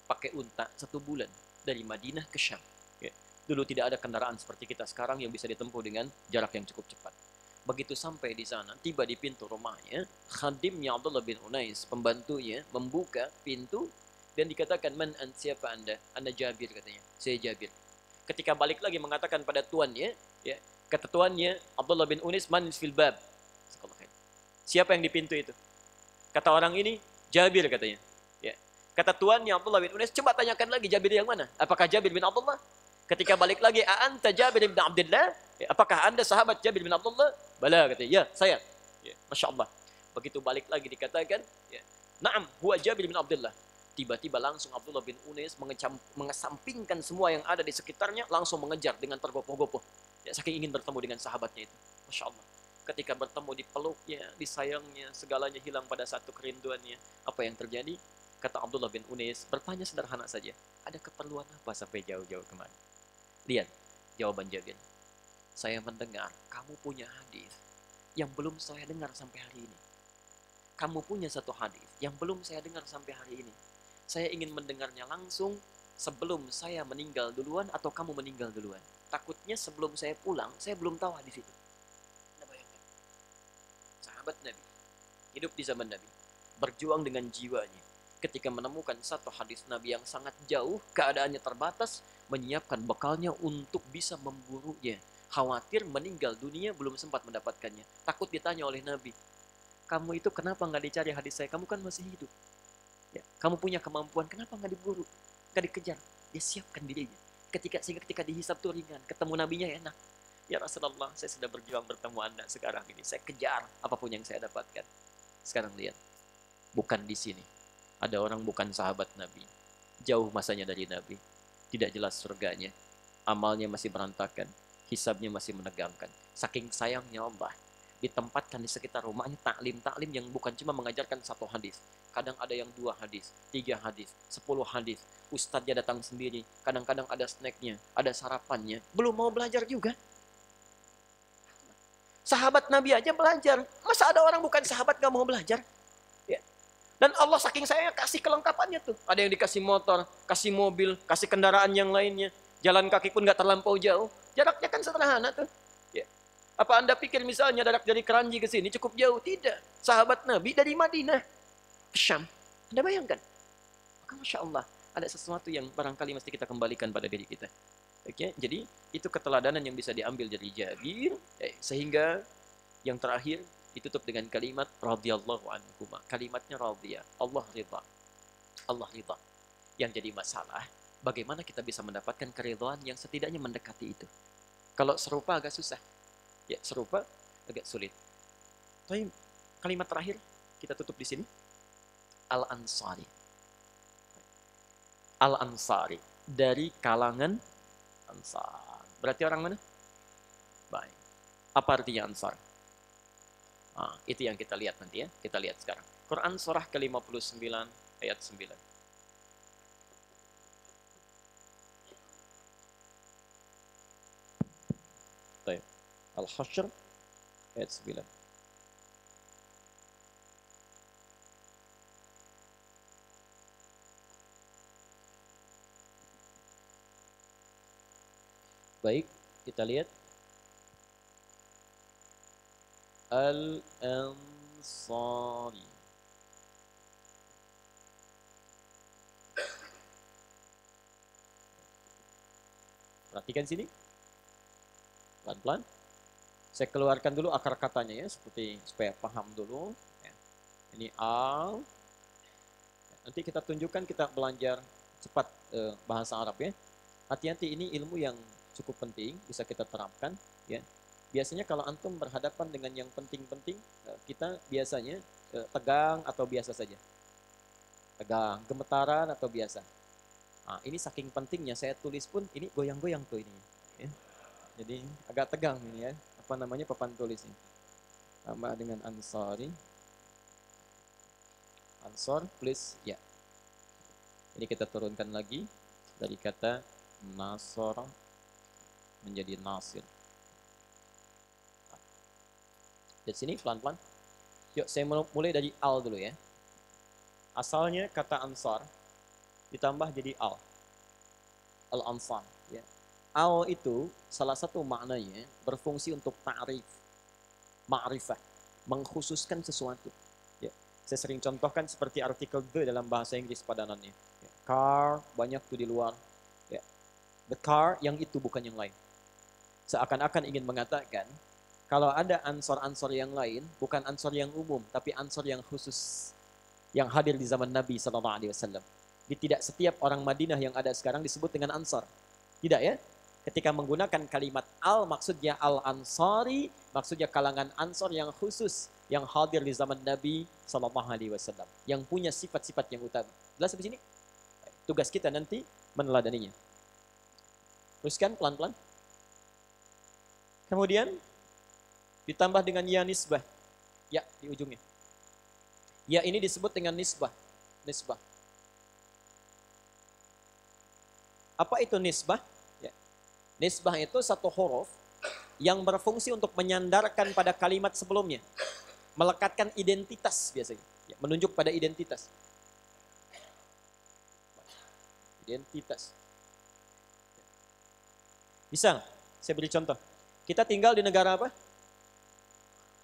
Pakai unta 1 bulan. Dari Madinah ke Syam. Ya. Dulu tidak ada kendaraan seperti kita sekarang yang bisa ditempuh dengan jarak yang cukup cepat. Begitu sampai di sana, tiba di pintu rumahnya, khadimnya Abdullah bin Unais, pembantunya, membuka pintu dan dikatakan, "Man an, siapa Anda?" "Anda Jabir," katanya. "Saya Jabir." Ketika balik lagi mengatakan pada tuannya, ya, kata tuannya Abdullah bin Unais, "Man fil bab?" Siapa yang di pintu itu? Kata orang ini, "Jabir," katanya. Ya. Kata tuannya Abdullah bin Unais, "Coba tanyakan lagi Jabir yang mana? Apakah Jabir bin Abdullah?" Ketika balik lagi, "A'anta Jabir bin Abdullah?" Ya, "apakah Anda sahabat Jabir bin Abdullah?" "Bala," katanya. "Ya, saya." Ya, Masya Allah. Begitu balik lagi dikatakan, ya, "Na'am, huwa Jabir bin Abdullah." Tiba-tiba langsung Abdullah bin Unais mengesampingkan semua yang ada di sekitarnya, langsung mengejar dengan tergopoh-gopoh. Ya, saking ingin bertemu dengan sahabatnya itu. Masya Allah. Ketika bertemu, dipeluknya, disayangnya, segalanya hilang pada satu kerinduannya. Apa yang terjadi? Kata Abdullah bin Unais, bertanya sederhana saja. "Ada keperluan apa sampai jauh-jauh kemari?" Lihat jawaban Jabir. "Saya mendengar kamu punya hadis yang belum saya dengar sampai hari ini. Kamu punya satu hadis yang belum saya dengar sampai hari ini. Saya ingin mendengarnya langsung sebelum saya meninggal duluan atau kamu meninggal duluan. Takutnya sebelum saya pulang, saya belum tahu hadis itu." Anda bayangkan. Sahabat Nabi, hidup di zaman Nabi, berjuang dengan jiwanya. Ketika menemukan satu hadis Nabi yang sangat jauh, keadaannya terbatas, menyiapkan bekalnya untuk bisa memburunya. Khawatir meninggal dunia belum sempat mendapatkannya. Takut ditanya oleh Nabi, "Kamu itu kenapa nggak dicari hadis saya? Kamu kan masih hidup. Ya, kamu punya kemampuan, kenapa nggak diburu? Nggak dikejar?" Dia siapkan dirinya. Sehingga ketika dihisab tuh ringan, ketemu nabinya enak. "Ya Rasulullah, saya sudah berjuang bertemu Anda sekarang ini. Saya kejar apapun yang saya dapatkan." Sekarang lihat, bukan di sini. Ada orang bukan sahabat Nabi. Jauh masanya dari Nabi. Tidak jelas surganya. Amalnya masih berantakan. Hisabnya masih menegangkan. Saking sayangnya Allah, ditempatkan di sekitar rumahnya taklim-taklim yang bukan cuma mengajarkan satu hadis. Kadang ada yang 2 hadis, 3 hadis, 10 hadis. Ustadznya datang sendiri. Kadang-kadang ada snacknya, ada sarapannya. Belum mau belajar juga. Sahabat Nabi aja belajar. Masa ada orang bukan sahabat gak mau belajar? Ya. Dan Allah saking sayangnya kasih kelengkapannya tuh. Ada yang dikasih motor, kasih mobil, kasih kendaraan yang lainnya. Jalan kaki pun gak terlampau jauh. Jaraknya kan sederhana tuh. Ya. Apa Anda pikir misalnya jarak dari Keranji ke sini cukup jauh? Tidak. Sahabat Nabi dari Madinah ke Syam. Anda bayangkan. Maka Masya Allah, ada sesuatu yang barangkali mesti kita kembalikan pada diri kita. Oke, jadi itu keteladanan yang bisa diambil dari Jabir, sehingga yang terakhir ditutup dengan kalimat radhiyallahu anhu. Kalimatnya radhiya, Allah ridha. Allah ridha. Yang jadi masalah, bagaimana kita bisa mendapatkan keridhaan yang setidaknya mendekati itu. Kalau serupa agak susah. Ya, serupa agak sulit. Tapi kalimat terakhir kita tutup di sini. Al-Ansari. Al-Ansari dari kalangan Ansar. Berarti orang mana? Baik. Apa artinya Ansar? Nah, itu yang kita lihat nanti ya. Kita lihat sekarang. Quran surah ke-59 ayat 9. Baik. Al-Hasyr ayat 9. Baik, kita lihat. Al-Ansari. Perhatikan sini. Pelan-pelan. Saya keluarkan dulu akar katanya ya, seperti supaya paham dulu. Ya. Ini al. Nanti kita tunjukkan, kita belajar cepat bahasa Arab ya. Hati-hati, ini ilmu yang cukup penting, bisa kita terapkan ya. Biasanya kalau antum berhadapan dengan yang penting-penting, kita biasanya tegang atau biasa saja. Tegang, gemetaran atau biasa? Nah, ini saking pentingnya saya tulis pun ini goyang-goyang tuh ini. Ya. Jadi agak tegang ini ya. Apa namanya papan tulisnya? Tambah dengan Ansari. Ansor plus ya. Ini kita turunkan lagi dari kata Nasara menjadi Nasir. Dari sini pelan-pelan. Yuk saya mulai dari al dulu ya. Asalnya kata Ansar ditambah jadi al. Al-Ansar. Ya. Al itu salah satu maknanya berfungsi untuk ta'rif, ma'rifah, mengkhususkan sesuatu. Ya. Saya sering contohkan seperti artikel the dalam bahasa Inggris padanannya. Ya. Car, banyak tuh di luar. Ya. The car, yang itu bukan yang lain. Seakan-akan ingin mengatakan, kalau ada ansor-ansor yang lain, bukan ansor yang umum, tapi ansor yang khusus, yang hadir di zaman Nabi SAW. Di tidak setiap orang Madinah yang ada sekarang disebut dengan ansar. Tidak ya? Ketika menggunakan kalimat al, maksudnya al-ansari, maksudnya kalangan ansor yang khusus, yang hadir di zaman Nabi SAW. Yang punya sifat-sifat yang utama. Jelas di sini? Tugas kita nanti meneladaninya. Teruskan pelan-pelan. Kemudian, ditambah dengan ya nisbah. Ya, di ujungnya. Ya ini disebut dengan nisbah. Nisbah. Apa itu nisbah? Ya. Nisbah itu satu huruf yang berfungsi untuk menyandarkan pada kalimat sebelumnya. Melekatkan identitas biasanya. Ya, menunjuk pada identitas. Identitas. Bisa, saya beri contoh. Kita tinggal di negara apa?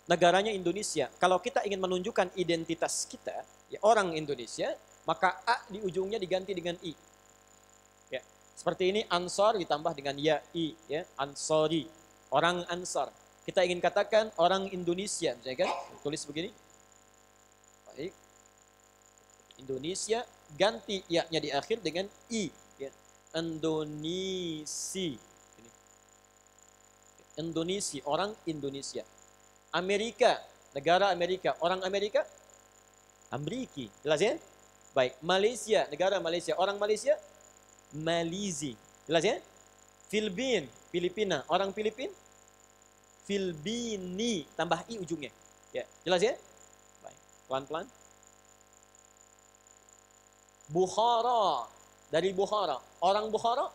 Negaranya Indonesia. Kalau kita ingin menunjukkan identitas kita, ya orang Indonesia, maka A di ujungnya diganti dengan I. Ya, seperti ini Ansor ditambah dengan ya I, ya Ansori, orang Ansar. Kita ingin katakan orang Indonesia, misalnya kan, tulis begini. Baik. Indonesia ganti ya-nya di akhir dengan I, ya. Indonesi. Indonesia, orang Indonesia. Amerika, negara Amerika, orang Amerika, Ameriki, jelas ya? Baik, Malaysia, negara Malaysia, orang Malaysia, Malizi, jelas ya? Filipin, Filipina, orang Filipin, Filbini, tambah i ujungnya, ya, jelas ya? Baik, pelan-pelan. Bukhara, dari Bukhara, orang Bukhara,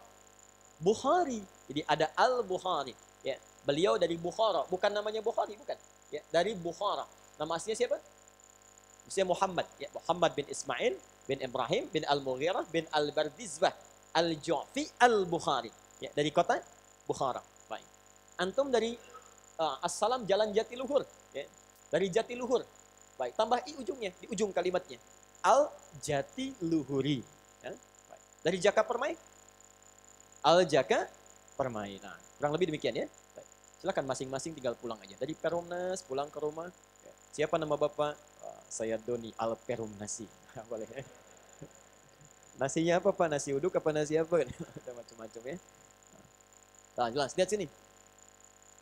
Bukhari, jadi ada Al-Bukhari, ya. Beliau dari Bukhara, bukan namanya Bukhari, bukan. Ya, dari Bukhara. Nama aslinya siapa? Misalnya Muhammad, ya, Muhammad bin Ismail bin Ibrahim bin Al-Mughirah bin Al-Bardizbah Al-Ju'fi Al-Bukhari. Ya, dari kota Bukhara. Baik. Antum dari Assalam Jalan Jatiluhur, ya. Dari Jatiluhur. Baik, tambah i ujungnya, di ujung kalimatnya. Al-Jatiluhuri. Ya. Baik. Dari Jaka Permai? Al-Jaka Permai. Nah, kurang lebih demikian ya. Baik. Silakan masing-masing tinggal pulang aja. Dari Perumnas pulang ke rumah. Ya. Siapa nama Bapak? Saya Doni Al-Perumnasi. Boleh ya. Nasinya apa Pak? Nasi uduk apa nasi apa? Ada macam-macam ya. Nah, jelas. Lihat sini.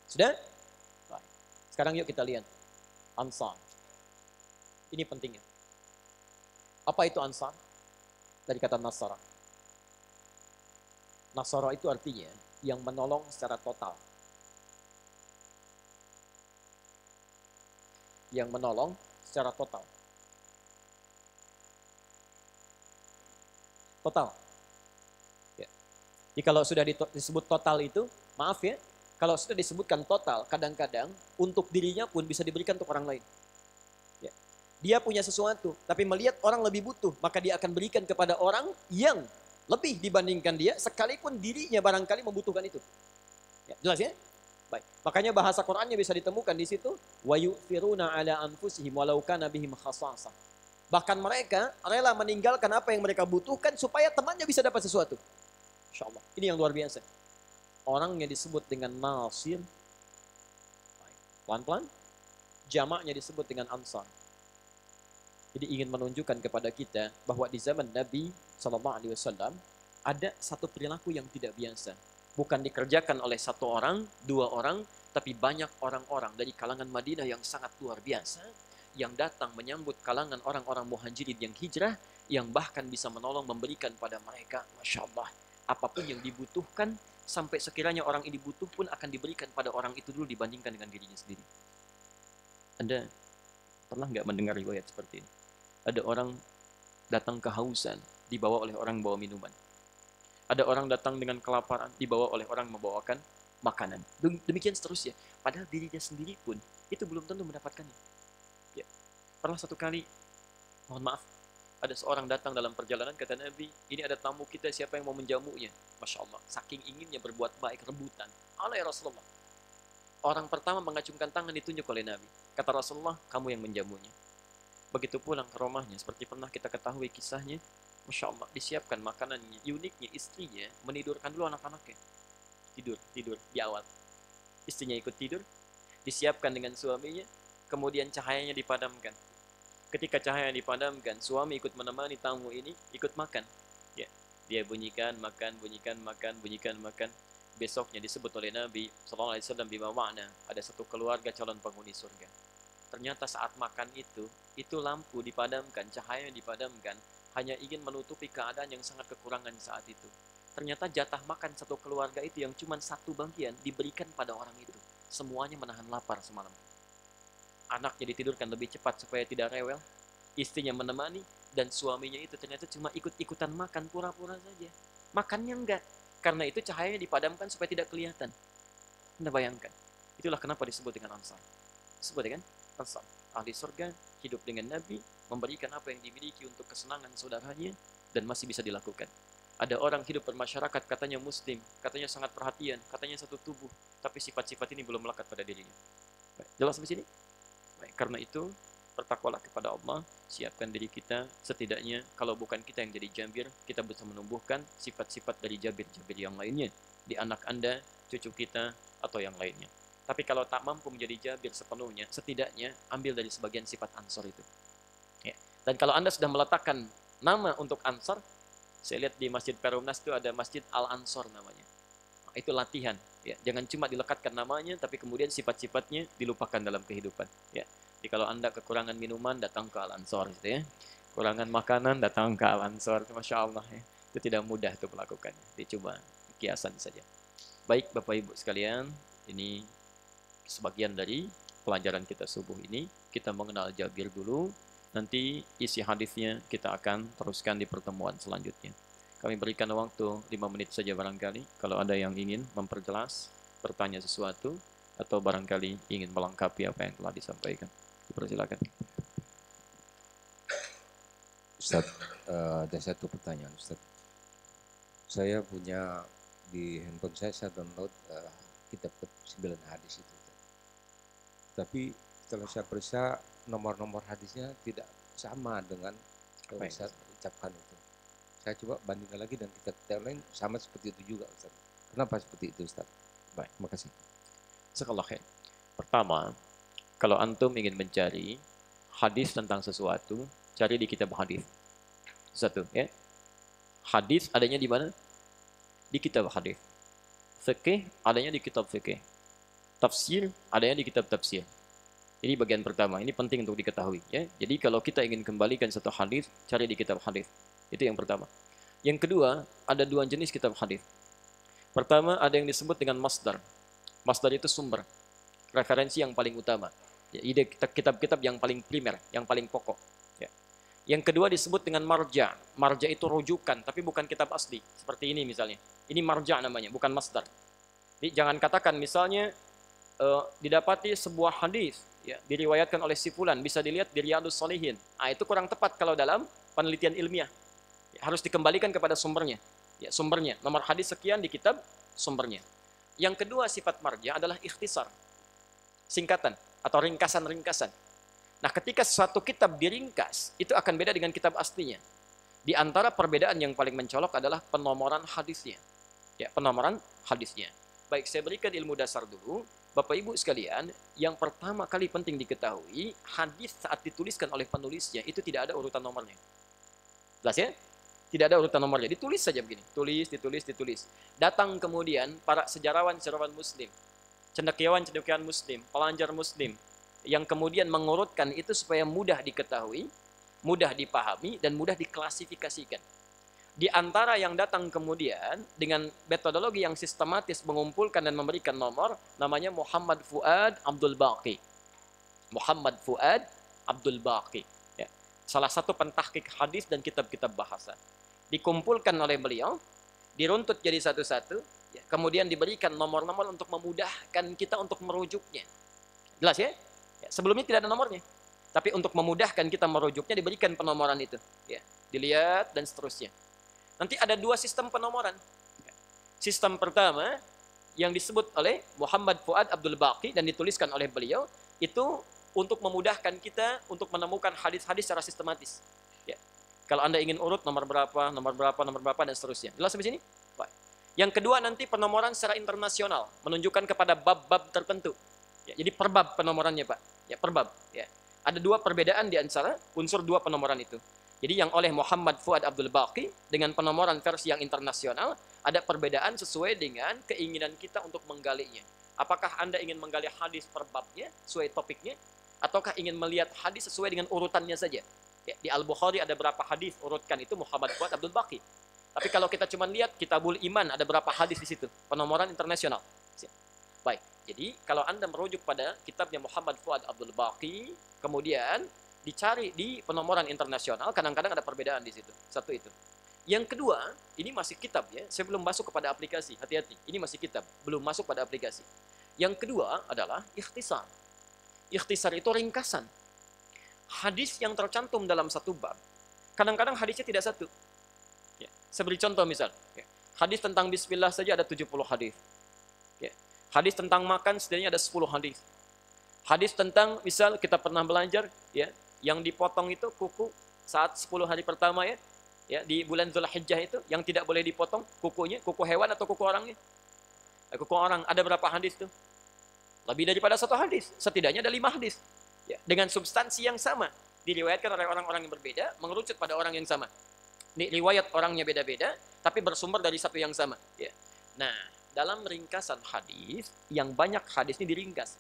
Sudah? Baik. Sekarang yuk kita lihat. Ansar. Ini pentingnya. Apa itu Ansar? Dari kata Nasara. Nasara itu artinya yang menolong secara total. Yang menolong secara total. Total. Ya. Jadi kalau sudah disebut total itu, maaf ya, kalau sudah disebutkan total, kadang-kadang untuk dirinya pun bisa diberikan untuk orang lain. Ya. Dia punya sesuatu, tapi melihat orang lebih butuh, maka dia akan berikan kepada orang yang lebih dibandingkan dia, sekalipun dirinya barangkali membutuhkan itu. Ya, jelas ya? Baik. Makanya bahasa Qur'annya bisa ditemukan di situ, wa yu'thiruna ala anfusihim walau kana bihim khassasah. Bahkan mereka rela meninggalkan apa yang mereka butuhkan supaya temannya bisa dapat sesuatu. Insyaallah. Ini yang luar biasa. Orang yang disebut dengan Nasir, pelan-pelan, jamaknya disebut dengan Ansar. Jadi ingin menunjukkan kepada kita bahwa di zaman Nabi SAW ada satu perilaku yang tidak biasa. Bukan dikerjakan oleh satu orang, dua orang, tapi banyak orang-orang dari kalangan Madinah yang sangat luar biasa, yang datang menyambut kalangan orang-orang muhajirin yang hijrah, yang bahkan bisa menolong, memberikan pada mereka, Masya Allah, apapun yang dibutuhkan, sampai sekiranya orang ini butuh pun akan diberikan pada orang itu dulu dibandingkan dengan dirinya sendiri. Anda pernah nggak mendengar riwayat seperti ini? Ada orang datang kehausan, dibawa oleh orang bawa minuman. Ada orang datang dengan kelaparan, dibawa oleh orang membawakan makanan. Demikian seterusnya. Padahal dirinya sendiri pun itu belum tentu mendapatkannya. Ya. Pernah satu kali, mohon maaf, ada seorang datang dalam perjalanan, kata Nabi, ini ada tamu kita, siapa yang mau menjamunya? Masya Allah, saking inginnya berbuat baik, rebutan. Allah ya Rasulullah. Orang pertama mengacungkan tangan ditunjuk oleh Nabi. Kata Rasulullah, kamu yang menjamunya. Begitu pulang ke rumahnya, seperti pernah kita ketahui kisahnya, Masya Allah, disiapkan makanannya. Uniknya istrinya menidurkan dulu anak-anaknya. Tidur di awal. Istrinya ikut tidur, disiapkan dengan suaminya, kemudian cahayanya dipadamkan. Ketika cahaya dipadamkan, suami ikut menemani tamu ini, ikut makan. Ya, dia bunyikan, makan. Besoknya disebut oleh Nabi SAW bima makna, ada satu keluarga calon penghuni surga. Ternyata saat makan itu lampu dipadamkan, cahaya dipadamkan, hanya ingin menutupi keadaan yang sangat kekurangan saat itu. Ternyata jatah makan satu keluarga itu yang cuma satu bagian diberikan pada orang itu. Semuanya menahan lapar semalam. Anaknya ditidurkan lebih cepat supaya tidak rewel, istrinya menemani, dan suaminya itu ternyata cuma ikut-ikutan makan pura-pura saja. Makannya enggak, karena itu cahayanya dipadamkan supaya tidak kelihatan. Anda bayangkan, itulah kenapa disebut dengan Ansar. Disebut dengan Ansar. Ahli surga, hidup dengan Nabi, memberikan apa yang dimiliki untuk kesenangan saudaranya, dan masih bisa dilakukan. Ada orang hidup bermasyarakat, katanya muslim, katanya sangat perhatian, katanya satu tubuh, tapi sifat-sifat ini belum melekat pada dirinya. Jelas sampai sini? Baik, karena itu, bertakwalah kepada Allah, siapkan diri kita, setidaknya kalau bukan kita yang jadi jabir, kita bisa menumbuhkan sifat-sifat dari jabir-jabir yang lainnya, di anak Anda, cucu kita, atau yang lainnya. Tapi kalau tak mampu menjadi jabir sepenuhnya, setidaknya ambil dari sebagian sifat Ansor itu. Ya. Dan kalau Anda sudah meletakkan nama untuk Ansor, saya lihat di Masjid Perumnas itu ada Masjid Al-Ansor namanya. Nah, itu latihan. Ya, jangan cuma dilekatkan namanya, tapi kemudian sifat-sifatnya dilupakan dalam kehidupan. Ya, jadi kalau Anda kekurangan minuman, datang ke Al-Ansor, gitu ya. Kekurangan makanan, datang ke Al-Ansor, Masya Allah. Ya. Itu tidak mudah untuk melakukannya. Dicoba kiasan saja. Baik, Bapak Ibu sekalian, ini sebagian dari pelajaran kita subuh ini. Kita mengenal Jabir dulu. Nanti isi hadisnya kita akan teruskan di pertemuan selanjutnya. Kami berikan waktu 5 menit saja barangkali. Kalau ada yang ingin memperjelas, bertanya sesuatu, atau barangkali ingin melengkapi apa yang telah disampaikan. Dipersilakan. Ustaz, ada satu pertanyaan Ustaz. Saya punya di handphone saya download kitab 9 hadis itu. Ustaz. Tapi setelah saya periksa nomor-nomor hadisnya tidak sama dengan yang Ustaz ucapkan itu. Saya coba bandingkan lagi dan kitab lain sama seperti itu juga Ustaz. Kenapa seperti itu Ustaz? Baik, terima kasih. Jazakallah khair. Pertama, kalau antum ingin mencari hadis tentang sesuatu, cari di kitab hadis. Satu, ya. Hadis adanya di mana? Di kitab hadis. Fikih adanya di kitab fikih. Tafsir adanya di kitab tafsir. Ini bagian pertama, ini penting untuk diketahui. Ya. Jadi kalau kita ingin kembalikan satu hadis, cari di kitab hadis. Itu yang pertama. Yang kedua, ada 2 jenis kitab hadis. Pertama, ada yang disebut dengan masdar. Masdar itu sumber, referensi yang paling utama. Ya, ide kitab-kitab yang paling primer, yang paling pokok. Ya. Yang kedua disebut dengan marja. Marja itu rujukan, tapi bukan kitab asli. Seperti ini misalnya. Ini marja namanya, bukan masdar. Jadi jangan katakan misalnya didapati sebuah hadis ya, diriwayatkan oleh si fulan, bisa dilihat di Riyadhus Shalihin. Ah, itu kurang tepat kalau dalam penelitian ilmiah. Ya, harus dikembalikan kepada sumbernya. Ya, sumbernya, nomor hadis sekian di kitab sumbernya. Yang kedua sifat marja adalah ikhtisar. Singkatan atau ringkasan-ringkasan. Nah, ketika suatu kitab diringkas, itu akan beda dengan kitab aslinya. Di antara perbedaan yang paling mencolok adalah penomoran hadisnya. Ya, penomoran hadisnya. Baik, saya berikan ilmu dasar dulu. Bapak Ibu sekalian, yang pertama kali penting diketahui, hadis saat dituliskan oleh penulisnya itu tidak ada urutan nomornya. Jelas ya? Tidak ada urutan nomornya, ditulis saja begini. Ditulis. Datang kemudian para sejarawan-sejarawan muslim, cendekiawan-cendekiawan muslim, pelajar muslim, yang kemudian mengurutkan itu supaya mudah diketahui. mudah dipahami, dan mudah diklasifikasikan. Di antara yang datang kemudian dengan metodologi yang sistematis mengumpulkan dan memberikan nomor, namanya Muhammad Fuad Abdul Baqi. Muhammad Fuad Abdul Baqi. Ya. Salah satu pentahqiq hadis dan kitab-kitab bahasa. Dikumpulkan oleh beliau, diruntut jadi satu-satu, ya. Kemudian diberikan nomor-nomor untuk memudahkan kita untuk merujuknya. Jelas ya? Ya, sebelumnya tidak ada nomornya. Tapi untuk memudahkan kita merujuknya diberikan penomoran itu. Ya. Dilihat dan seterusnya. Nanti ada dua sistem penomoran. Sistem pertama yang disebut oleh Muhammad Fuad Abdul Baqi dan dituliskan oleh beliau itu untuk memudahkan kita untuk menemukan hadis-hadis secara sistematis. Ya. Kalau Anda ingin urut nomor berapa, dan seterusnya. Jelas sampai sini? Baik. Yang kedua nanti penomoran secara internasional, menunjukkan kepada bab-bab tertentu. Ya, jadi per bab penomorannya, Pak. Ya, per bab. Ya. Ada dua perbedaan di antara unsur dua penomoran itu. Jadi yang oleh Muhammad Fuad Abdul Baqi dengan penomoran versi yang internasional ada perbedaan sesuai dengan keinginan kita untuk menggalinya. Apakah Anda ingin menggali hadis per babnya sesuai topiknya, ataukah ingin melihat hadis sesuai dengan urutannya saja? Ya, di Al-Bukhari ada berapa hadis, urutkan itu Muhammad Fuad Abdul Baqi. Tapi kalau kita cuma lihat Kitabul Iman ada berapa hadis di situ, penomoran internasional. Baik. Jadi kalau Anda merujuk pada kitabnya Muhammad Fuad Abdul Baqi, kemudian dicari di penomoran internasional, kadang-kadang ada perbedaan di situ. Satu itu. Yang kedua, ini masih kitab ya. Saya belum masuk kepada aplikasi. Hati-hati. Ini masih kitab, belum masuk pada aplikasi. Yang kedua adalah ikhtisar. Ikhtisar itu ringkasan. Hadis yang tercantum dalam satu bab, kadang-kadang hadisnya tidak satu. Ya. Saya beri contoh misal. Ya. Hadis tentang bismillah saja ada 70 hadis. Ya. Hadis tentang makan setidaknya ada 10 hadis. Hadis tentang misal kita pernah belajar ya, yang dipotong itu kuku saat 10 hari pertama ya, di bulan Zulhijjah itu yang tidak boleh dipotong kukunya, kuku hewan atau kuku orangnya? Kuku orang ada berapa hadis tuh? Lebih daripada satu hadis, setidaknya ada 5 hadis. Ya, dengan substansi yang sama, diriwayatkan oleh orang-orang yang berbeda, mengerucut pada orang yang sama. Riwayat orangnya beda-beda, tapi bersumber dari satu yang sama. Ya. Nah, dalam ringkasan hadis, yang banyak hadis ini diringkas.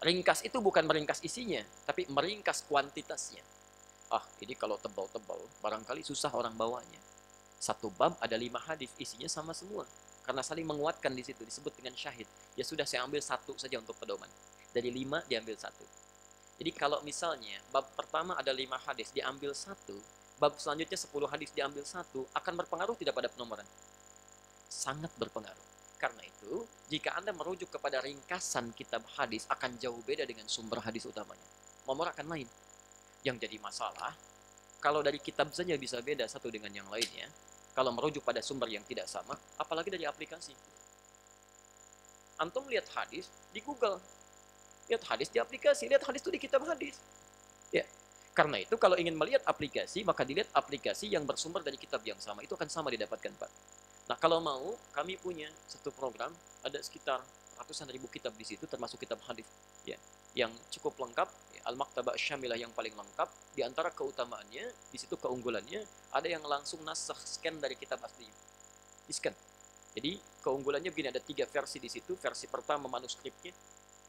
Ringkas itu bukan meringkas isinya, tapi meringkas kuantitasnya. Ini kalau tebal-tebal, barangkali susah orang bawanya. Satu bab ada 5 hadis, isinya sama semua. Karena saling menguatkan di situ, disebut dengan syahid. Ya sudah, saya ambil satu saja untuk pedoman. Dari 5 diambil satu. Jadi kalau misalnya bab pertama ada 5 hadis, diambil satu, bab selanjutnya 10 hadis diambil satu, akan berpengaruh tidak pada penomoran? Sangat berpengaruh. Karena itu, jika Anda merujuk kepada ringkasan kitab hadis, akan jauh beda dengan sumber hadis utamanya. Nomor akan lain. Yang jadi masalah, kalau dari kitab saja bisa beda satu dengan yang lainnya, kalau merujuk pada sumber yang tidak sama, apalagi dari aplikasi. Antum lihat hadis di Google, lihat hadis di aplikasi, lihat hadis itu di kitab hadis. Ya. Karena itu, kalau ingin melihat aplikasi, maka dilihat aplikasi yang bersumber dari kitab yang sama. Itu akan sama didapatkan, Pak. Nah, kalau mau, kami punya satu program, ada sekitar ratusan ribu kitab di situ, termasuk kitab hadis, ya, yang cukup lengkap. Ya, Al-Maktabah Syamilah yang paling lengkap. Di antara keutamaannya, di situ keunggulannya, ada yang langsung nasakh scan dari kitab aslinya, di scan. Jadi keunggulannya begini, ada 3 versi di situ. Versi pertama manuskripnya,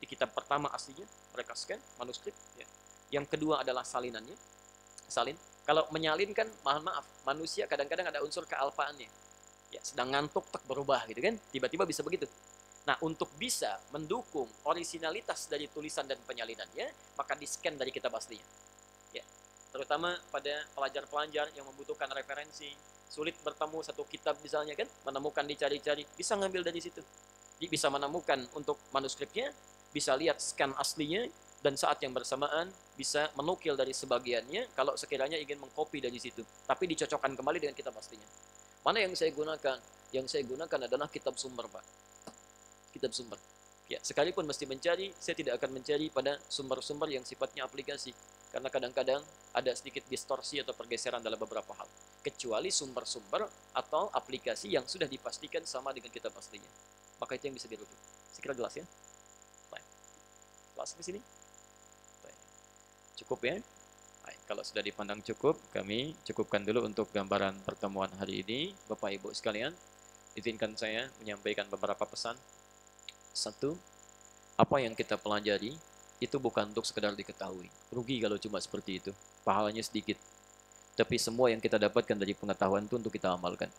di kitab pertama aslinya mereka scan manuskrip. Ya. Yang kedua adalah salinannya, salin. Kalau menyalin kan, maaf, manusia kadang-kadang ada unsur kealpaannya. Ya, sedang ngantuk tak berubah gitu kan, tiba-tiba bisa begitu. Nah, untuk bisa mendukung orisinalitas dari tulisan dan penyalinannya, maka di-scan dari kitab aslinya. Ya, terutama pada pelajar-pelajar yang membutuhkan referensi, sulit bertemu satu kitab misalnya kan, menemukan dicari-cari, bisa ngambil dari situ. Jadi bisa menemukan untuk manuskripnya, bisa lihat scan aslinya, dan saat yang bersamaan bisa menukil dari sebagiannya kalau sekiranya ingin mengcopy dari situ, tapi dicocokkan kembali dengan kitab aslinya. Mana yang saya gunakan? Yang saya gunakan adalah kitab sumber, Pak. Kitab sumber. Ya, sekalipun mesti mencari, saya tidak akan mencari pada sumber-sumber yang sifatnya aplikasi. Karena kadang-kadang ada sedikit distorsi atau pergeseran dalam beberapa hal. Kecuali sumber-sumber atau aplikasi yang sudah dipastikan sama dengan kitab aslinya. Maka itu yang bisa dirujuk. Sekira jelas ya? Baik. Jelas sampai sini? Baik. Cukup ya? Baik, kalau sudah dipandang cukup, kami cukupkan dulu untuk gambaran pertemuan hari ini. Bapak Ibu sekalian, izinkan saya menyampaikan beberapa pesan. 1, apa yang kita pelajari itu bukan untuk sekedar diketahui. Rugi kalau cuma seperti itu. Pahalanya sedikit. Tapi semua yang kita dapatkan dari pengetahuan itu untuk kita amalkan.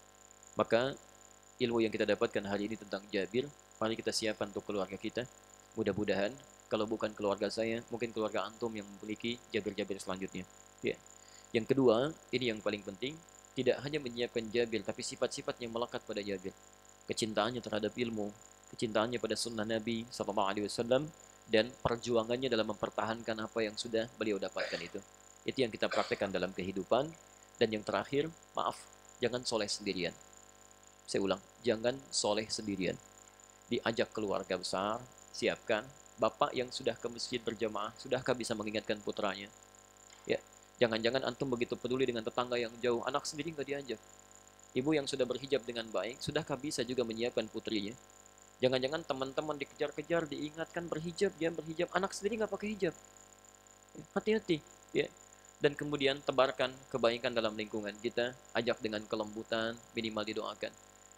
Maka ilmu yang kita dapatkan hari ini tentang Jabir, mari kita siapkan untuk keluarga kita. Mudah-mudahan kalau bukan keluarga saya, mungkin keluarga antum yang memiliki Jabir-Jabir selanjutnya. Ya. Yang kedua, ini yang paling penting, tidak hanya menyiapkan Jabir, tapi sifat-sifat yang melekat pada Jabir. Kecintaannya terhadap ilmu, kecintaannya pada sunnah Nabi SAW, dan perjuangannya dalam mempertahankan apa yang sudah beliau dapatkan itu. Itu yang kita praktekkan dalam kehidupan. Dan yang terakhir, maaf, jangan soleh sendirian. Saya ulang, jangan soleh sendirian. Diajak keluarga besar, siapkan. Bapak yang sudah ke masjid berjamaah, sudahkah bisa mengingatkan putranya? Ya, jangan-jangan antum begitu peduli dengan tetangga yang jauh, anak sendiri nggak diajak. Ibu yang sudah berhijab dengan baik, sudahkah bisa juga menyiapkan putrinya? Jangan-jangan teman-teman dikejar-kejar, diingatkan berhijab, dia berhijab, anak sendiri nggak pakai hijab. Hati-hati, ya. Dan kemudian tebarkan kebaikan dalam lingkungan kita, ajak dengan kelembutan, minimal didoakan.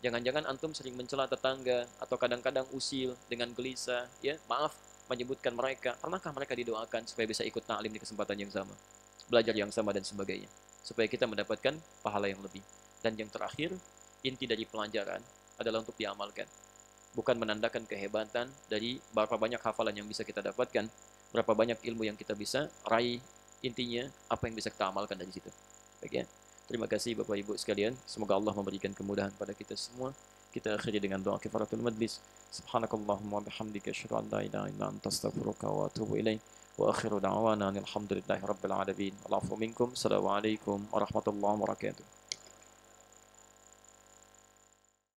Jangan-jangan antum sering mencela tetangga atau kadang-kadang usil dengan gelisah, ya, maaf menyebutkan mereka. Pernahkah mereka didoakan supaya bisa ikut ta'lim di kesempatan yang sama, belajar yang sama dan sebagainya, supaya kita mendapatkan pahala yang lebih. Dan yang terakhir, inti dari pelajaran adalah untuk diamalkan. Bukan menandakan kehebatan dari berapa banyak hafalan yang bisa kita dapatkan, berapa banyak ilmu yang kita bisa raih, intinya apa yang bisa kita amalkan dari situ. Baik ya. Terima kasih Bapak Ibu sekalian. Semoga Allah memberikan kemudahan pada kita semua. Kita akhiri dengan doa kifaratul majlis. Subhanakallahumma bihamdika asyhadu an la ilaha illa anta astaghfiruka wa atubu ilaik. Wa akhiru da'wana alhamdulillahi rabbil alamin. Allahu minkum. Assalamualaikum warahmatullahi wabarakatuh.